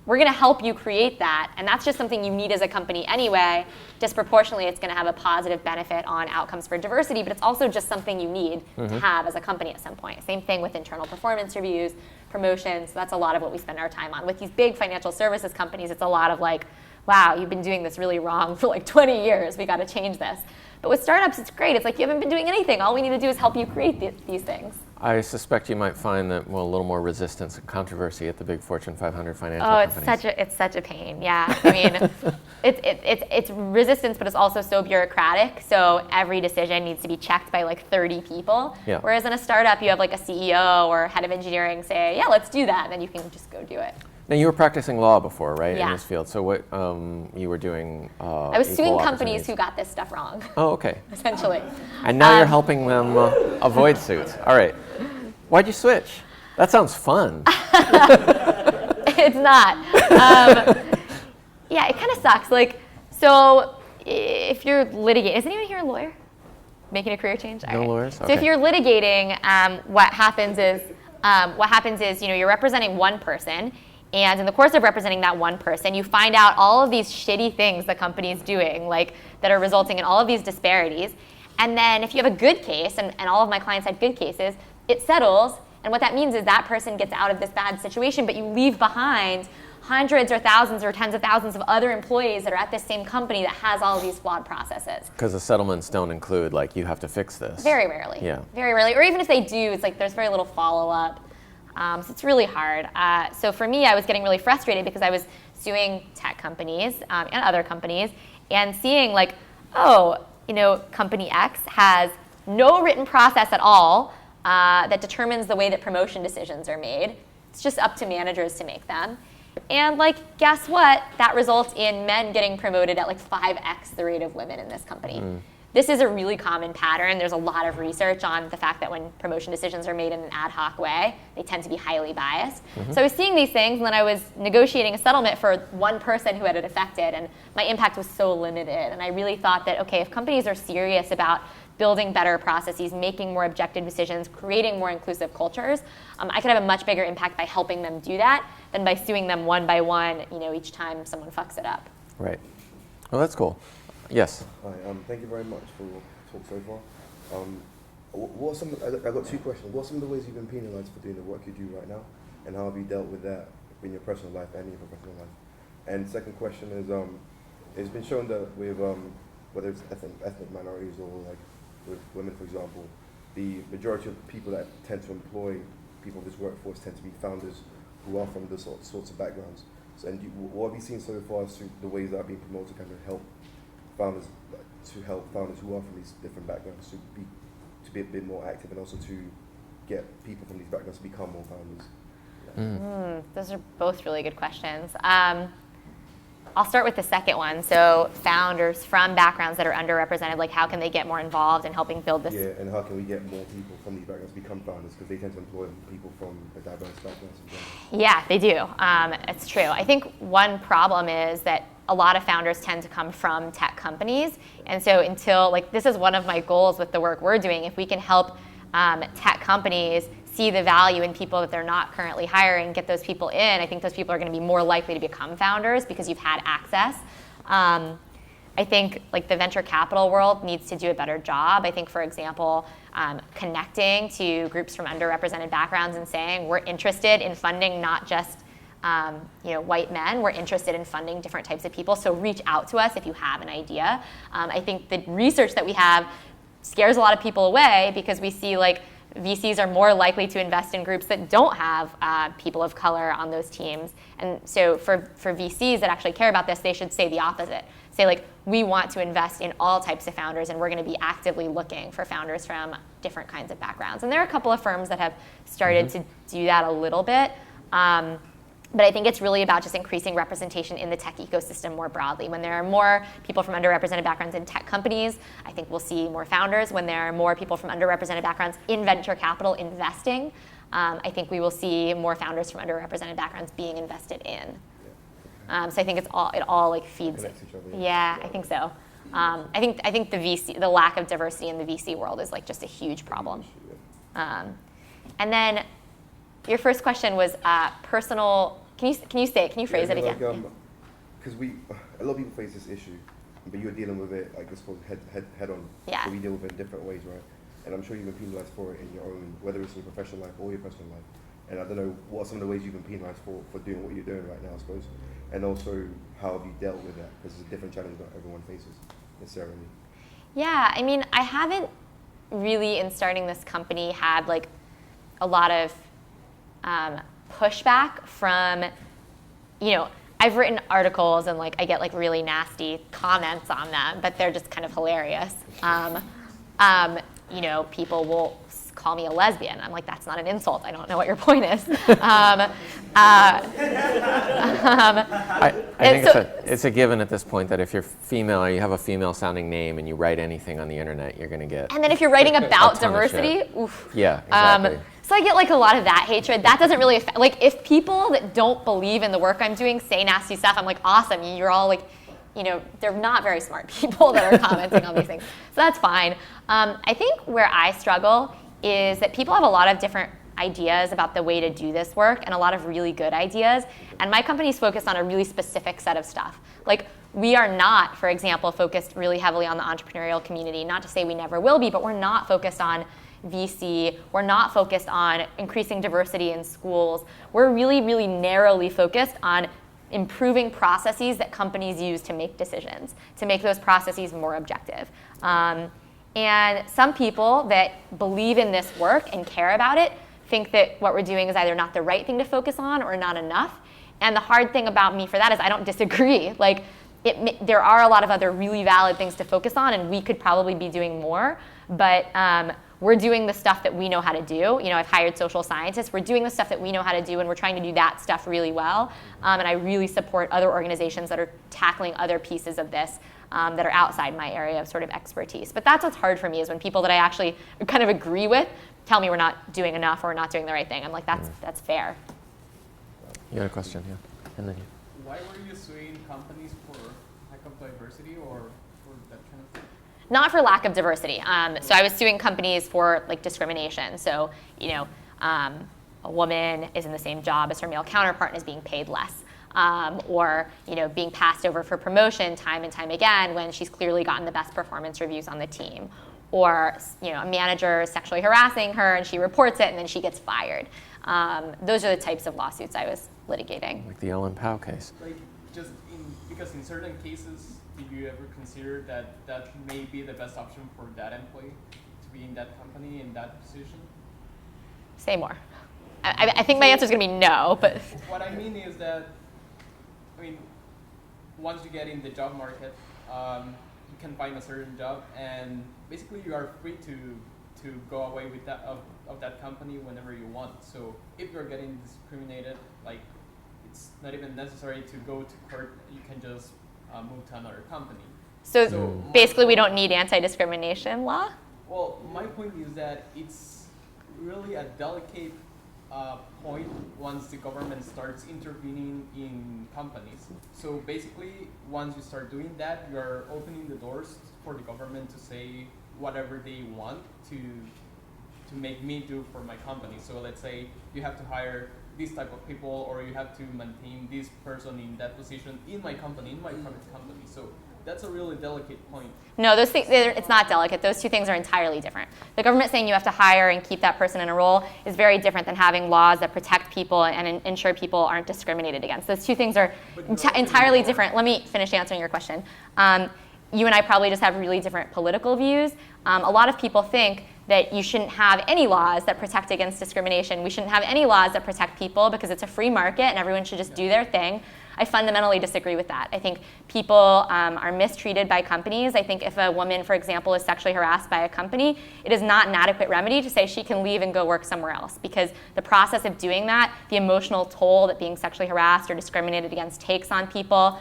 we're going to help you create that, and that's just something you need as a company anyway. Disproportionately, it's going to have a positive benefit on outcomes for diversity, but it's also just something you need to have as a company at some point. Same thing with internal performance reviews, promotions. So that's a lot of what we spend our time on. With these big financial services companies, it's a lot of like, wow, you've been doing this really wrong for like 20 years. We got to change this. But with startups, it's great. It's like you haven't been doing anything. All we need to do is help you create these things. I suspect you might find that, well, a little more resistance and controversy at the big Fortune 500 financial companies. It's such a pain. Yeah, I mean, it's resistance, but it's also so bureaucratic. So every decision needs to be checked by like 30 people. Yeah. Whereas in a startup, you have like a CEO or head of engineering say, yeah, let's do that, and then you can just go do it. Now, you were practicing law before, right, Yeah. in this field. So what you were doing? I was suing equal companies opportunities. who got this stuff wrong, Oh, okay. essentially. And now you're helping them avoid suits. All right. Why'd you switch? That sounds fun. It's not. Yeah, it kind of sucks. Like, so if you're litigating, is anyone here a lawyer? Making a career change? All No right. lawyers? So Okay. if you're litigating, what happens is you're representing one person, and in the course of representing that one person, you find out all of these shitty things the company's doing, like that are resulting in all of these disparities. And then if you have a good case, and all of my clients had good cases, it settles, and what that means is that person gets out of this bad situation, but you leave behind hundreds or thousands or tens of thousands of other employees that are at this same company that has all of these flawed processes. Because the settlements don't include, like, you have to fix this. Very rarely. Yeah. Very rarely. Or even if they do, it's like there's very little follow-up. So it's really hard. So for me, I was getting really frustrated because I was suing tech companies and other companies and seeing like, company X has no written process at all that determines the way that promotion decisions are made. It's just up to managers to make them. And like, guess what? That results in men getting promoted at like 5x the rate of women in this company. This is a really common pattern. There's a lot of research on the fact that when promotion decisions are made in an ad hoc way, they tend to be highly biased. So I was seeing these things, and then I was negotiating a settlement for one person who had it affected, and my impact was so limited. And I really thought that, okay, if companies are serious about building better processes, making more objective decisions, creating more inclusive cultures, I could have a much bigger impact by helping them do that than by suing them one by one, each time someone fucks it up. Right. Well, that's cool. Yes. Hi, thank you very much for your talk so far. I've got two questions. What are some of the ways you've been penalized for doing the work you do right now, and how have you dealt with that in your personal life and your professional life? And second question is, it's been shown that with whether it's ethnic minorities or like with women, for example, the majority of people that tend to employ people in this workforce tend to be founders who are from the sorts of backgrounds. So, and what have you seen so far as to the ways that are being promoted to kind of help founders, who are from these different backgrounds to be a bit more active, and also to get people from these backgrounds to become more founders? Those are both really good questions. I'll start with the second one. So founders from backgrounds that are underrepresented, like how can they get more involved in helping build this? Yeah, and how can we get more people from these backgrounds to become founders? Because they tend to employ people from a diverse backgrounds in general. Yeah, they do. It's true. I think one problem is that a lot of founders tend to come from tech companies. And so this is one of my goals with the work we're doing, if we can help tech companies see the value in people that they're not currently hiring, get those people in, I think those people are going to be more likely to become founders because you've had access. I think like the venture capital world needs to do a better job. I think, for example, connecting to groups from underrepresented backgrounds and saying we're interested in funding not just white men, we're interested in funding different types of people, so reach out to us if you have an idea. I think the research that we have scares a lot of people away because we see like VCs are more likely to invest in groups that don't have people of color on those teams. And so for VCs that actually care about this, they should say the opposite. Say like, we want to invest in all types of founders and we're going to be actively looking for founders from different kinds of backgrounds. And there are a couple of firms that have started to do that a little bit. But I think it's really about just increasing representation in the tech ecosystem more broadly. When there are more people from underrepresented backgrounds in tech companies, I think we'll see more founders. When there are more people from underrepresented backgrounds in venture capital investing, I think we will see more founders from underrepresented backgrounds being invested in. So I think it all like feeds. Connects each other. Yeah, I think so. I think the lack of diversity in the VC world is like just a huge problem. And then your first question was personal. Can you say it? Can you phrase it again? Because a lot of people face this issue, but you're dealing with it like this called head on. Yeah. So we deal with it in different ways, right? And I'm sure you've been penalized for it in your own, whether it's in your professional life or your personal life. And I don't know what are some of the ways you've been penalized for doing what you're doing right now, I suppose. And also, how have you dealt with that? Because it's a different challenge that everyone faces necessarily. Yeah, I mean, I haven't really, in starting this company, had like a lot of pushback from, I've written articles and like I get like really nasty comments on them, but they're just kind of hilarious. People will call me a lesbian. I'm like, that's not an insult. I don't know what your point is. I think it's a given at this point that if you're female or you have a female sounding name and you write anything on the internet, you're going to get. And then if you're writing about diversity, oof. Yeah, exactly. So I get like a lot of that hatred. That doesn't really affect, like if people that don't believe in the work I'm doing say nasty stuff, I'm like, awesome, you're all like, they're not very smart people that are commenting on these things. So that's fine. I think where I struggle is that people have a lot of different ideas about the way to do this work and a lot of really good ideas. And my company's focused on a really specific set of stuff. Like we are not, for example, focused really heavily on the entrepreneurial community. Not to say we never will be, but we're not focused on VC. We're not focused on increasing diversity in schools. We're really, really narrowly focused on improving processes that companies use to make decisions, to make those processes more objective. And some people that believe in this work and care about it think that what we're doing is either not the right thing to focus on or not enough. And the hard thing about me for that is I don't disagree. Like, there are a lot of other really valid things to focus on, and we could probably be doing more. But we're doing the stuff that we know how to do. I've hired social scientists. We're doing the stuff that we know how to do, and we're trying to do that stuff really well. And I really support other organizations that are tackling other pieces of this that are outside my area of sort of expertise. But that's what's hard for me is when people that I actually kind of agree with tell me we're not doing enough or we're not doing the right thing. I'm like, that's fair. You had a question, yeah. And then you. Why were you suing companies for lack of diversity or for that kind of thing? Not for lack of diversity. So I was suing companies for like discrimination. So, a woman is in the same job as her male counterpart and is being paid less. Or being passed over for promotion time and time again when she's clearly gotten the best performance reviews on the team. Or a manager is sexually harassing her and she reports it and then she gets fired. Those are the types of lawsuits I was litigating. Like the Ellen Powell case. Like because in certain cases, did you ever consider that may be the best option for that employee to be in that company in that position? Say more. I think my answer is going to be no, but. What I mean is that I mean, once you get in the job market, you can find a certain job, and basically you are free to go away with that of that company whenever you want. So if you're getting discriminated, like, it's not even necessary to go to court. You can just move to another company. So my basically, we point- don't need anti-discrimination law? Well, my point is that it's really a delicate point once the government starts intervening in companies. So basically, once you start doing that, you're opening the doors for the government to say whatever they want to make me do for my company. So let's say you have to hire this type of people, or you have to maintain this person in that position in my company, in my private company. So that's a really delicate point. No, those things, it's not delicate. Those two things are entirely different. The government saying you have to hire and keep that person in a role is very different than having laws that protect people and ensure people aren't discriminated against. Those two things are entirely different. Let me finish answering your question. You and I probably just have really different political views. A lot of people think that you shouldn't have any laws that protect against discrimination. We shouldn't have any laws that protect people because it's a free market and everyone should just do their thing. I fundamentally disagree with that. I think people are mistreated by companies. I think if a woman, for example, is sexually harassed by a company, it is not an adequate remedy to say she can leave and go work somewhere else, because the process of doing that, the emotional toll that being sexually harassed or discriminated against takes on people,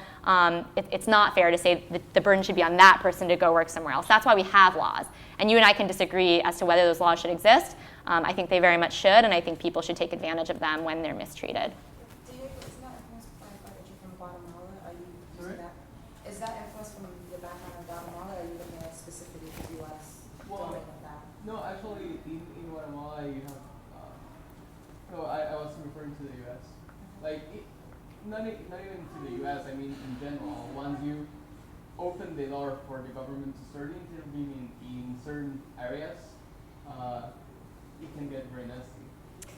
it's not fair to say that the burden should be on that person to go work somewhere else. That's why we have laws. And you and I can disagree as to whether those laws should exist. I think they very much should, and I think people should take advantage of them when they're mistreated. Is that influence from your background in Guatemala, or are you looking at specifically the U.S. domain of that? No, actually, in Guatemala, you have. No, I was referring to the U.S. Like, not even to the U.S. I mean, in general, once you open the door for the government to start intervening in certain areas, it can get very nasty.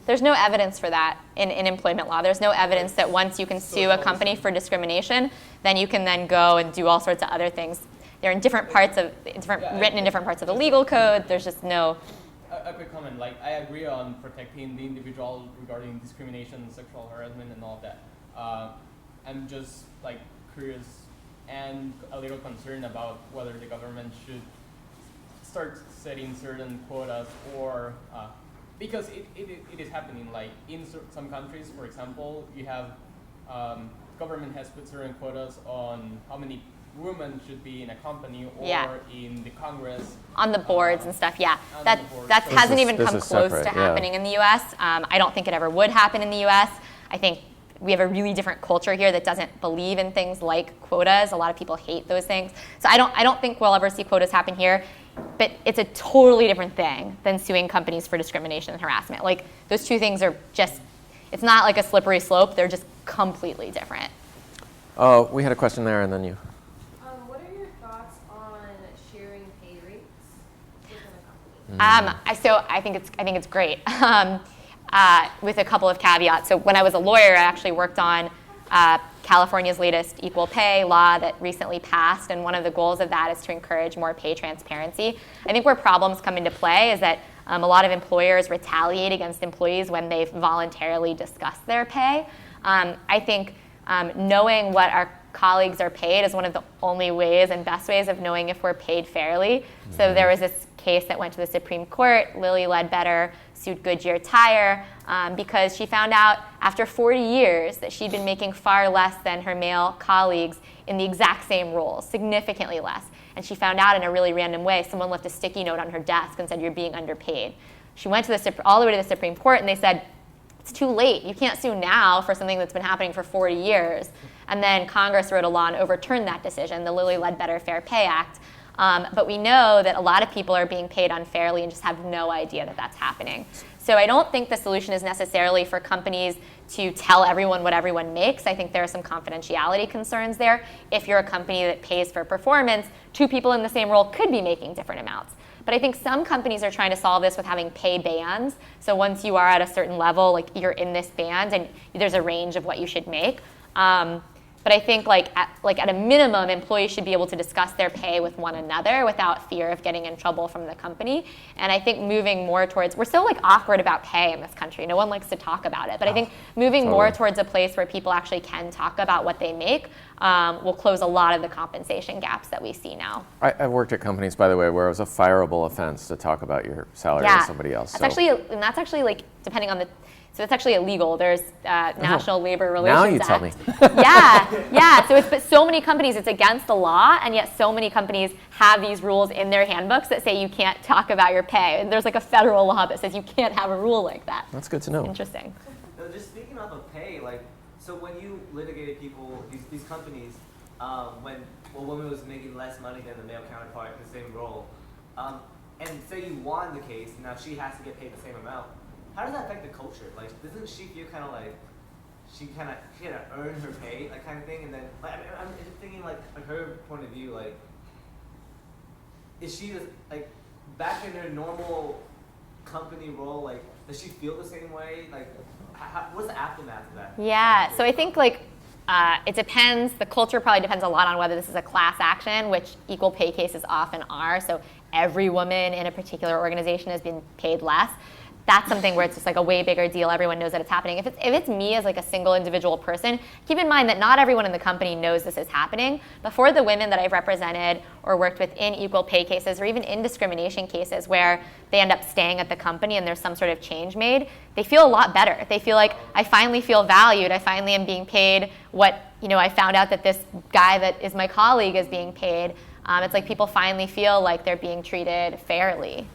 There's no evidence for that in employment law. There's no evidence that once you can sue a company for discrimination, then you can then go and do all sorts of other things. They're in different parts of, written in different parts of the legal code. There's just no. A quick comment, like, I agree on protecting the individual regarding discrimination, sexual harassment, and all of that. I'm just, like, curious and a little concerned about whether the government should start setting certain quotas, or because it is happening. Like, in some countries, for example, you have government has put certain quotas on how many women should be in a company or in the Congress. On the boards and stuff, yeah. That hasn't even come close to happening in the U.S. I don't think it ever would happen in the U.S. I think we have a really different culture here that doesn't believe in things like quotas. A lot of people hate those things. So I don't think we'll ever see quotas happen here. But it's a totally different thing than suing companies for discrimination and harassment. Like, those two things are just, it's not like a slippery slope. They're just completely different. We had a question there, and then you. What are your thoughts on sharing pay rates within a company? So I think it's great, with a couple of caveats. So when I was a lawyer, I actually worked on California's latest equal pay law that recently passed, and one of the goals of that is to encourage more pay transparency. I think where problems come into play is that a lot of employers retaliate against employees when they've voluntarily discussed their pay. I think knowing what our colleagues are paid is one of the only ways and best ways of knowing if we're paid fairly. So there was this case that went to the Supreme Court. Lilly Ledbetter sued Goodyear Tire because she found out after 40 years that she'd been making far less than her male colleagues in the exact same roles, significantly less. And she found out in a really random way. Someone left a sticky note on her desk and said, "You're being underpaid." She went to all the way to the Supreme Court, and they said, "It's too late. You can't sue now for something that's been happening for 40 years. And then Congress wrote a law and overturned that decision, the Lilly Ledbetter Fair Pay Act. But we know that a lot of people are being paid unfairly and just have no idea that that's happening. So I don't think the solution is necessarily for companies to tell everyone what everyone makes. I think there are some confidentiality concerns there. If you're a company that pays for performance, two people in the same role could be making different amounts. But I think some companies are trying to solve this with having pay bands. So once you are at a certain level, like you're in this band and there's a range of what you should make. But I think at a minimum, employees should be able to discuss their pay with one another without fear of getting in trouble from the company. And I think moving more towards, we're still like awkward about pay in this country. No one likes to talk about it. But I think moving more towards a place where people actually can talk about what they make will close a lot of the compensation gaps that we see now. I've worked at companies, by the way, where it was a fireable offense to talk about your salary with somebody else. That's actually like, depending on the, so it's actually illegal. There's National Labor Relations Now you Act. tell me. Yeah. But so many companies, it's against the law, and yet so many companies have these rules in their handbooks that say you can't talk about your pay. And there's like a federal law that says you can't have a rule like that. That's good to know. Interesting. No, just speaking of pay, like, so when you litigated people, these companies, when a woman was making less money than the male counterpart in the same role, and say you won the case, now she has to get paid the same amount. How does that affect the culture? Like, doesn't she feel kind of like she had to earn her pay, like kind of thing? And then, like, I'm just thinking like her point of view, like, is she just like back in her normal company role? Like, does she feel the same way? Like, what's the aftermath of that? Yeah. So I think like it depends. The culture probably depends a lot on whether this is a class action, which equal pay cases often are. So every woman in a particular organization has been paid less. That's something where it's just like a way bigger deal. Everyone knows that it's happening. If it's me as like a single individual person, keep in mind that not everyone in the company knows this is happening. But for the women that I've represented or worked with in equal pay cases or even in discrimination cases where they end up staying at the company and there's some sort of change made, they feel a lot better. They feel like, I finally feel valued. I finally am being paid what, I found out that this guy that is my colleague is being paid. It's like people finally feel like they're being treated fairly.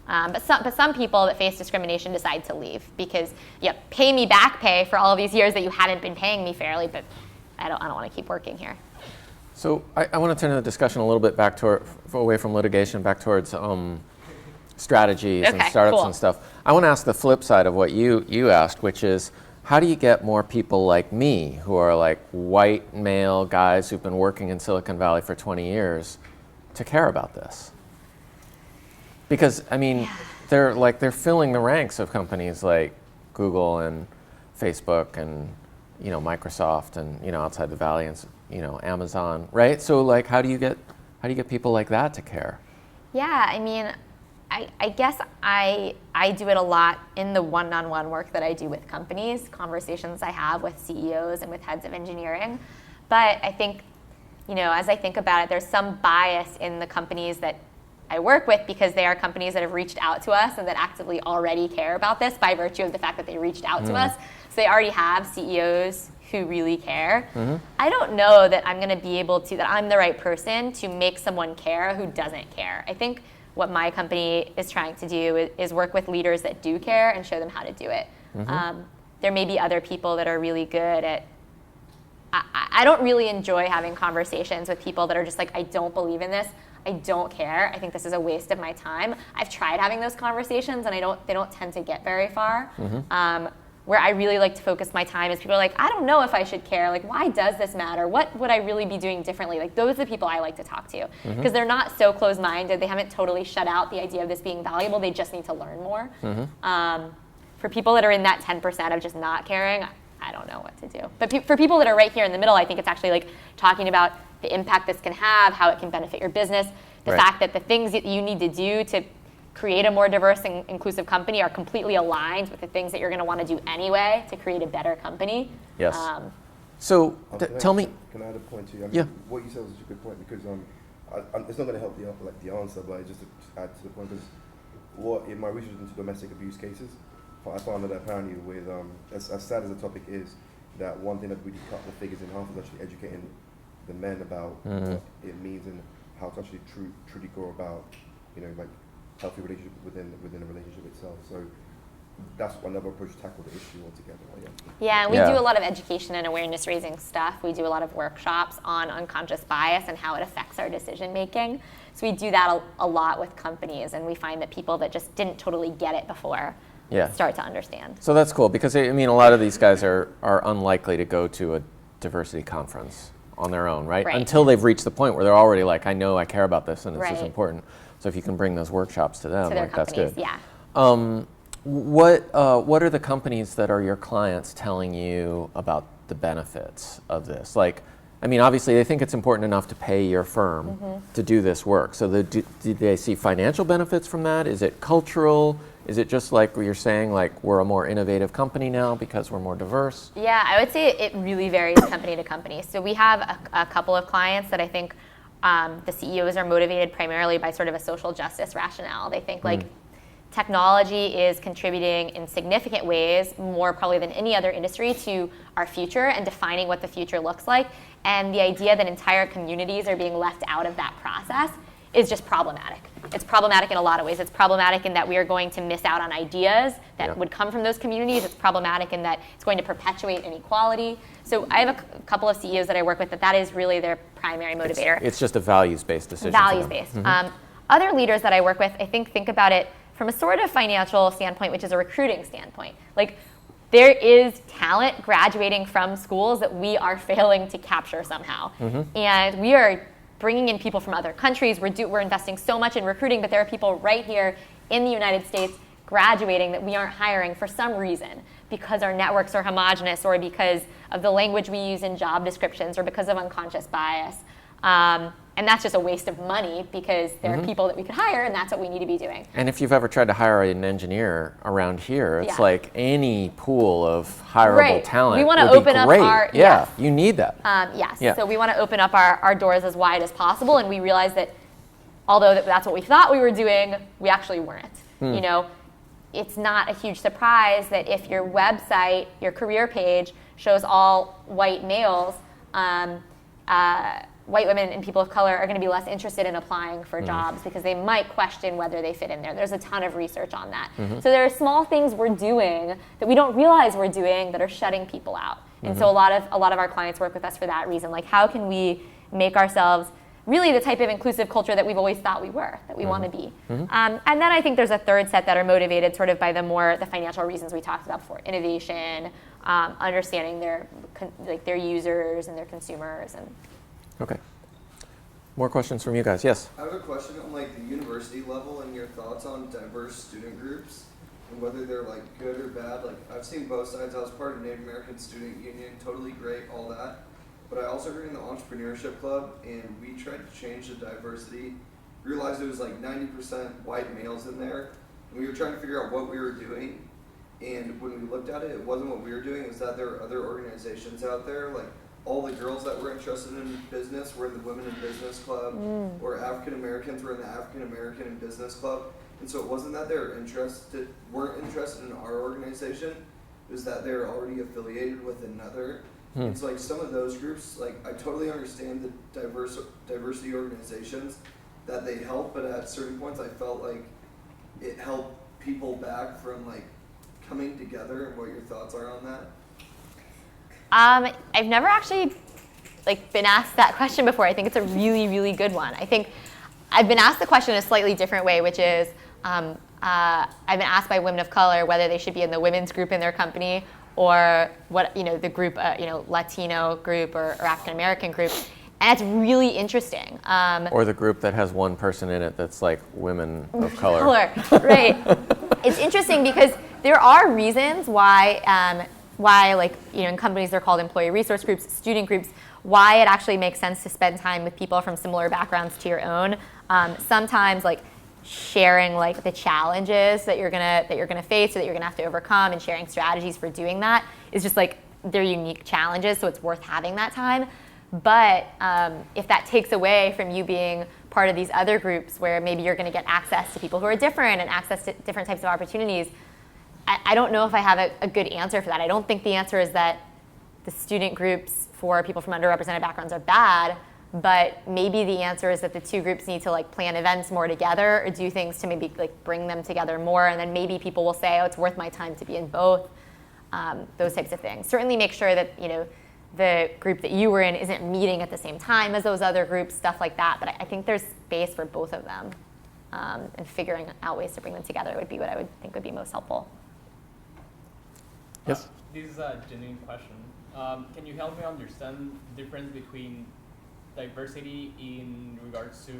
But some people that face discrimination decide to leave because, pay me back pay for all of these years that you hadn't been paying me fairly, but I don't want to keep working here. So I want to turn the discussion a little bit back away from litigation, back towards strategies and startups and stuff. I want to ask the flip side of what you asked, which is, how do you get more people like me, who are like white male guys who've been working in Silicon Valley for 20 years, to care about this? Because, I mean, they're filling the ranks of companies like Google and Facebook and, Microsoft and, outside the Valiants, Amazon, right? So, like, how do you get people like that to care? Yeah, I mean, I guess I do it a lot in the one-on-one work that I do with companies, conversations I have with CEOs and with heads of engineering. But I think, as I think about it, there's some bias in the companies that I work with because they are companies that have reached out to us and that actively already care about this by virtue of the fact that they reached out to us. So they already have CEOs who really care. I don't know that I'm going to be able to, that I'm the right person to make someone care who doesn't care. I think what my company is trying to do is work with leaders that do care and show them how to do it. There may be other people that are really good at, I don't really enjoy having conversations with people that are just like, I don't believe in this. I don't care. I think this is a waste of my time. I've tried having those conversations and they don't tend to get very far. Where I really like to focus my time is people are like, I don't know if I should care. Like, why does this matter? What would I really be doing differently? Like, those are the people I like to talk to because they're not so closed-minded. They haven't totally shut out the idea of this being valuable. They just need to learn more. For people that are in that 10% of just not caring, I don't know what to do. But for people that are right here in the middle, I think it's actually like talking about the impact this can have, how it can benefit your business, the fact that the things that you need to do to create a more diverse and inclusive company are completely aligned with the things that you're going to want to do anyway to create a better company. Yes. So tell me. Can I add a point to you? What you said was a good point because it's not going to help the answer, but just to add to the point, because in my research into domestic abuse cases, I found that apparently with as sad as the topic is, that one thing that really cut the figures in half is actually educating the men about what it means and how to actually truly go about, like healthy relationship within a relationship itself. So that's another approach to tackle the issue altogether. Yeah, and we do a lot of education and awareness raising stuff. We do a lot of workshops on unconscious bias and how it affects our decision making. So we do that a lot with companies, and we find that people that just didn't totally get it before start to understand. So that's cool because I mean a lot of these guys are unlikely to go to a diversity conference on their own, right? Until they've reached the point where they're already like, I know I care about this and this is important. So if you can bring those workshops to them, like that's good. Yeah. What are the companies that are your clients telling you about the benefits of this? Like, I mean, obviously they think it's important enough to pay your firm to do this work. So do they see financial benefits from that? Is it cultural? Is it just like you're saying, like we're a more innovative company now because we're more diverse? Yeah, I would say it really varies company to company. So we have a couple of clients that I think the CEOs are motivated primarily by sort of a social justice rationale. They think like technology is contributing in significant ways, more probably than any other industry, to our future and defining what the future looks like. And the idea that entire communities are being left out of that process is just problematic. It's problematic in a lot of ways. It's problematic in that we are going to miss out on ideas that would come from those communities. It's problematic in that it's going to perpetuate inequality. So I have a couple of CEOs that I work with that is really their primary motivator. It's just a values-based decision. Values-based. Other leaders that I work with, I think about it from a sort of financial standpoint, which is a recruiting standpoint. Like, there is talent graduating from schools that we are failing to capture somehow. And we are bringing in people from other countries. We're investing so much in recruiting, but there are people right here in the United States graduating that we aren't hiring for some reason, because our networks are homogenous, or because of the language we use in job descriptions, or because of unconscious bias. And that's just a waste of money, because there are people that we could hire, and that's what we need to be doing. And if you've ever tried to hire an engineer around here, it's like any pool of hireable talent. We want to would open be up great. our You need that. So we want to open up our doors as wide as possible, and we realize that although that's what we thought we were doing, we actually weren't. You know, it's not a huge surprise that if your website, your career page, shows all white males, white women and people of color are going to be less interested in applying for jobs, because they might question whether they fit in there. There's a ton of research on that. So there are small things we're doing that we don't realize we're doing that are shutting people out. And so a lot of our clients work with us for that reason. Like, how can we make ourselves really the type of inclusive culture that we've always thought we were, that we want to be? And then I think there's a third set that are motivated sort of by the financial reasons we talked about before: innovation, understanding their users and their consumers. And Okay. More questions from you guys? Yes. I have a question on like the university level and your thoughts on diverse student groups and whether they're like good or bad. Like, I've seen both sides. I was part of Native American Student Union, totally great, all that. But I also heard in the entrepreneurship club, and we tried to change the diversity. Realized it was like 90% white males in there, and we were trying to figure out what we were doing. And when we looked at it, it wasn't what we were doing. It was that there were other organizations out there, like all the girls that were interested in business were in the Women in Business Club, or African Americans were in the African American in Business Club. And so it wasn't that they weren't interested in our organization, it was that they were already affiliated with another. It's like some of those groups, like I totally understand the diversity organizations that they help, but at certain points I felt like it held people back from like coming together. And what your thoughts are on that? I've never actually been asked that question before. I think it's a really, really good one. I think I've been asked the question in a slightly different way, which is I've been asked by women of color whether they should be in the women's group in their company, or what, the group, Latino group or African American group. And it's really interesting. Or the group that has one person in it that's like women of color. Right. It's interesting because there are reasons why in companies they're called employee resource groups, student groups, why it actually makes sense to spend time with people from similar backgrounds to your own. Sometimes sharing the challenges that you're gonna face or that you're gonna have to overcome, and sharing strategies for doing that is just they're unique challenges, so it's worth having that time. But if that takes away from you being part of these other groups where maybe you're gonna get access to people who are different and access to different types of opportunities, I don't know if I have a good answer for that. I don't think the answer is that the student groups for people from underrepresented backgrounds are bad, but maybe the answer is that the two groups need to plan events more together, or do things to maybe bring them together more, and then maybe people will say, oh, it's worth my time to be in both, those types of things. Certainly make sure that the group that you were in isn't meeting at the same time as those other groups, stuff like that, but I think there's space for both of them, and figuring out ways to bring them together would be what I would think would be most helpful. Yes? This is a genuine question. Can you help me understand the difference between diversity in regards to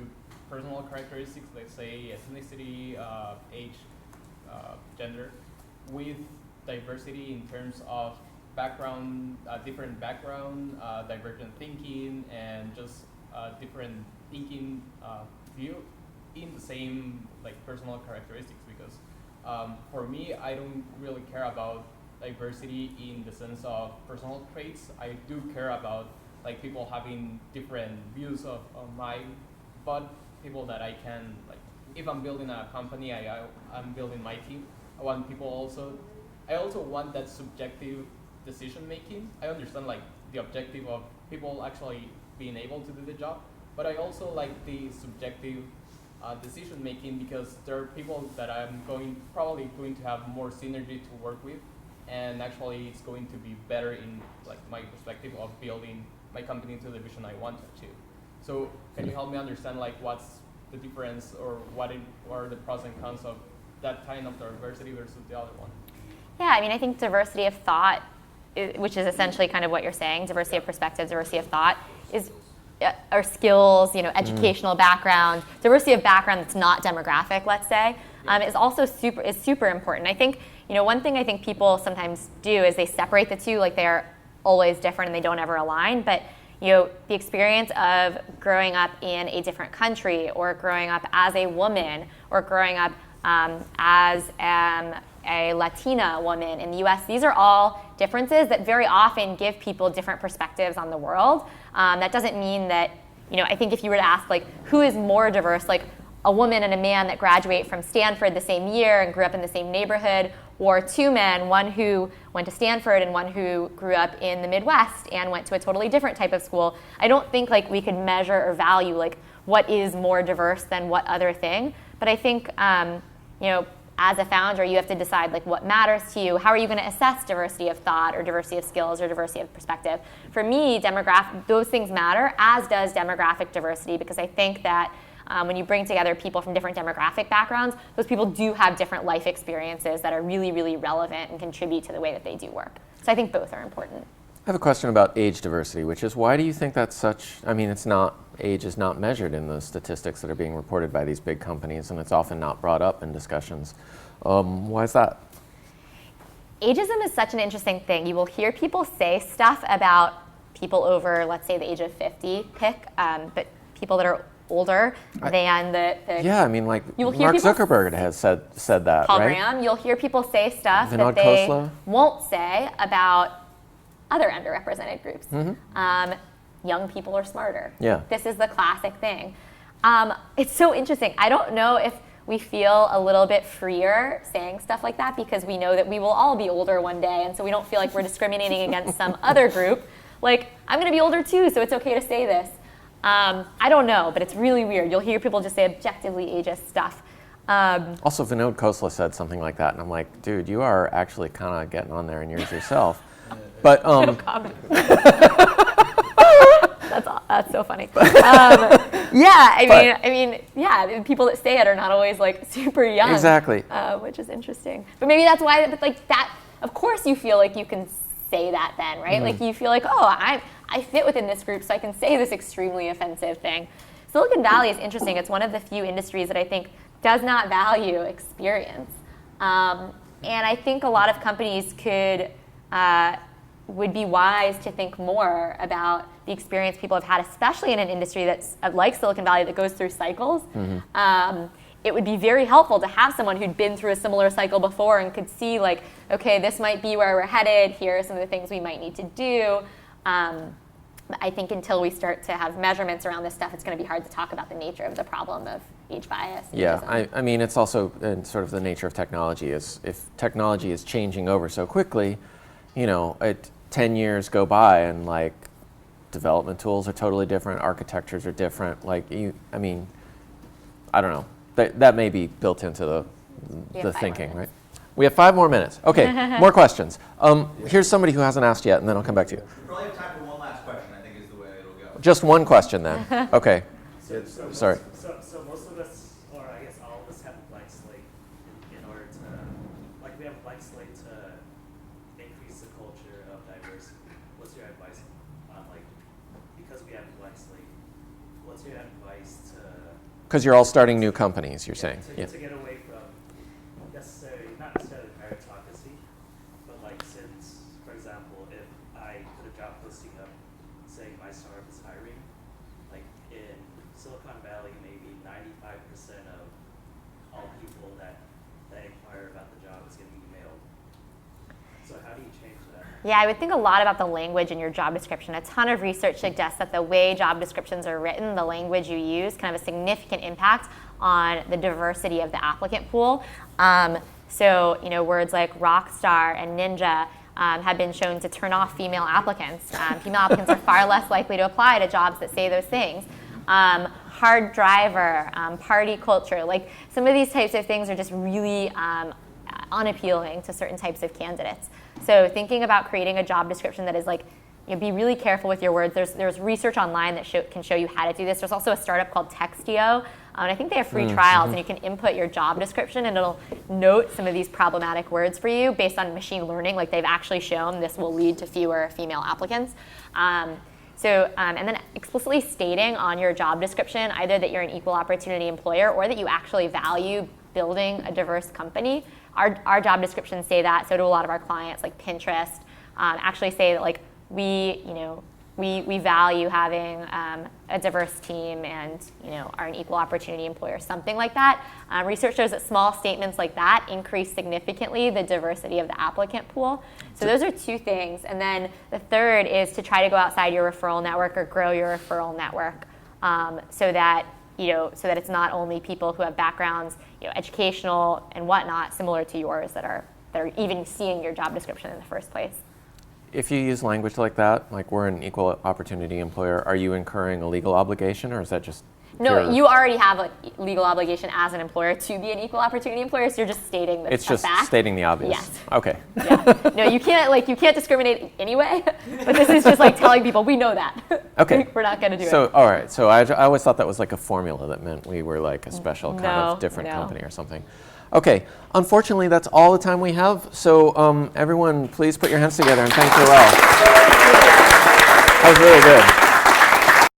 personal characteristics, like say ethnicity, age, gender, with diversity in terms of different background, divergent thinking, and just different thinking view in the same like personal characteristics. Because for me, I don't really care about diversity in the sense of personal traits. I do care about like people having different views of mine, but people that I can like. If I'm building a company, I'm building my team. I want people also. I also want that subjective decision making. I understand like the objective of people actually being able to do the job, but I also like the subjective decision making because there are people that I'm probably going to have more synergy to work with, and actually it's going to be better in like my perspective of building my company to the vision I want to achieve. So can you help me understand like what's the difference or what are the pros and cons of that kind of diversity versus the other one? Yeah, I mean, I think diversity of thought, which is essentially kind of what you're saying, diversity of perspective, diversity of thought, or skills, educational background, diversity of background that's not demographic, let's say, is also super important. I think, one thing I think people sometimes do is they separate the two, like they're always different and they don't ever align, but the experience of growing up in a different country or growing up as a woman or growing up as a Latina woman in the US, these are all differences that very often give people different perspectives on the world. That doesn't mean that, I think if you were to ask like, who is more diverse, like a woman and a man that graduate from Stanford the same year and grew up in the same neighborhood, or two men, one who went to Stanford and one who grew up in the Midwest and went to a totally different type of school, I don't think like we could measure or value like what is more diverse than what other thing. But I think, as a founder, you have to decide like what matters to you. How are you going to assess diversity of thought or diversity of skills or diversity of perspective? For me, those things matter, as does demographic diversity, because I think that when you bring together people from different demographic backgrounds, those people do have different life experiences that are really, really relevant and contribute to the way that they do work. So I think both are important. I have a question about age diversity, which is why do you think that's age is not measured in the statistics that are being reported by these big companies, and it's often not brought up in discussions. Why is that? Ageism is such an interesting thing. You will hear people say stuff about people over, let's say, the age of 50, but people that are older than the yeah, I mean, like Mark Zuckerberg has said that, Paul right? Graham, you'll hear people say stuff Vinod that they Khosla. won't say about other underrepresented groups. Mm-hmm. Young people are smarter. Yeah. This is the classic thing. It's so interesting. I don't know if we feel a little bit freer saying stuff like that because we know that we will all be older one day, and so we don't feel like we're discriminating against some other group. Like, I'm going to be older too, so it's okay to say this. I don't know, but it's really weird. You'll hear people just say objectively ageist stuff. Also, Vinod Khosla said something like that, and I'm like, dude, you are actually kind of getting on there in years yourself. But No comment. That's so funny. Yeah, people that say it are not always like super young. Exactly. Which is interesting. But maybe that's why, that. Of course, you feel like you can say that then, right? Mm-hmm. Like you feel like, I fit within this group, so I can say this extremely offensive thing. Silicon Valley is interesting. It's one of the few industries that I think does not value experience, and I think a lot of companies would be wise to think more about the experience people have had, especially in an industry that's like Silicon Valley that goes through cycles. Mm-hmm. It would be very helpful to have someone who'd been through a similar cycle before and could see like, okay, this might be where we're headed. Here are some of the things we might need to do. I think until we start to have measurements around this stuff, it's going to be hard to talk about the nature of the problem of age bias. Yeah, I mean, it's also sort of the nature of technology is if technology is changing over so quickly, 10 years go by and like development tools are totally different, architectures are different. Like I don't know. That may be built into the thinking, right? We have 5 more minutes. Okay, more questions. Here's somebody who hasn't asked yet, and then I'll come back to you. We probably have time for one last question, I think is the way it'll go. Just one question then. Okay. Sorry. So most of us, or I guess all of us, have a blank slate in order to, we have a blank slate to increase the culture of diversity. What's your advice on because we have a blank slate, what's your advice to... Because you're all starting new companies, you're saying. To get away from not necessarily meritocracy, but since, for example, example, if I put a job posting up saying my startup is hiring, like in Silicon Valley, maybe 95% of all people that inquire about the job is getting emailed. So how do you change that? Yeah, I would think a lot about the language in your job description. A ton of research suggests that the way job descriptions are written, the language you use, can have a significant impact on the diversity of the applicant pool. So, words like rock star and ninja have been shown to turn off female applicants. Female applicants are far less likely to apply to jobs that say those things. Hard driver, party culture, like some of these types of things are just really unappealing to certain types of candidates. So thinking about creating a job description that is like, be really careful with your words. There's research online that can show you how to do this. There's also a startup called Textio, and I think they have free trials, and you can input your job description, and it'll note some of these problematic words for you based on machine learning. Like they've actually shown this will lead to fewer female applicants. And then explicitly stating on your job description either that you're an equal opportunity employer or that you actually value building a diverse company. Our job descriptions say that. So do a lot of our clients, like Pinterest, actually say that like we value having a diverse team and are an equal opportunity employer, something like that. Research shows that small statements like that increase significantly the diversity of the applicant pool. So those are two things. And then the third is to try to go outside your referral network or grow your referral network so that it's not only people who have backgrounds, educational and whatnot, similar to yours that are even seeing your job description in the first place. If you use language like that, like we're an equal opportunity employer, are you incurring a legal obligation, or is that just No, you already have a legal obligation as an employer to be an equal opportunity employer, so you're just stating the It's just fact. stating the obvious. Yes. Okay. Yeah. No, you can't discriminate anyway, but this is just like telling people we know that. Okay. We're not going to do it. So, all right. So I always thought that was like a formula that meant we were like a special kind of No, different no. company or something. Okay. Unfortunately, that's all the time we have. So everyone, please put your hands together and thank Joelle. That was really good.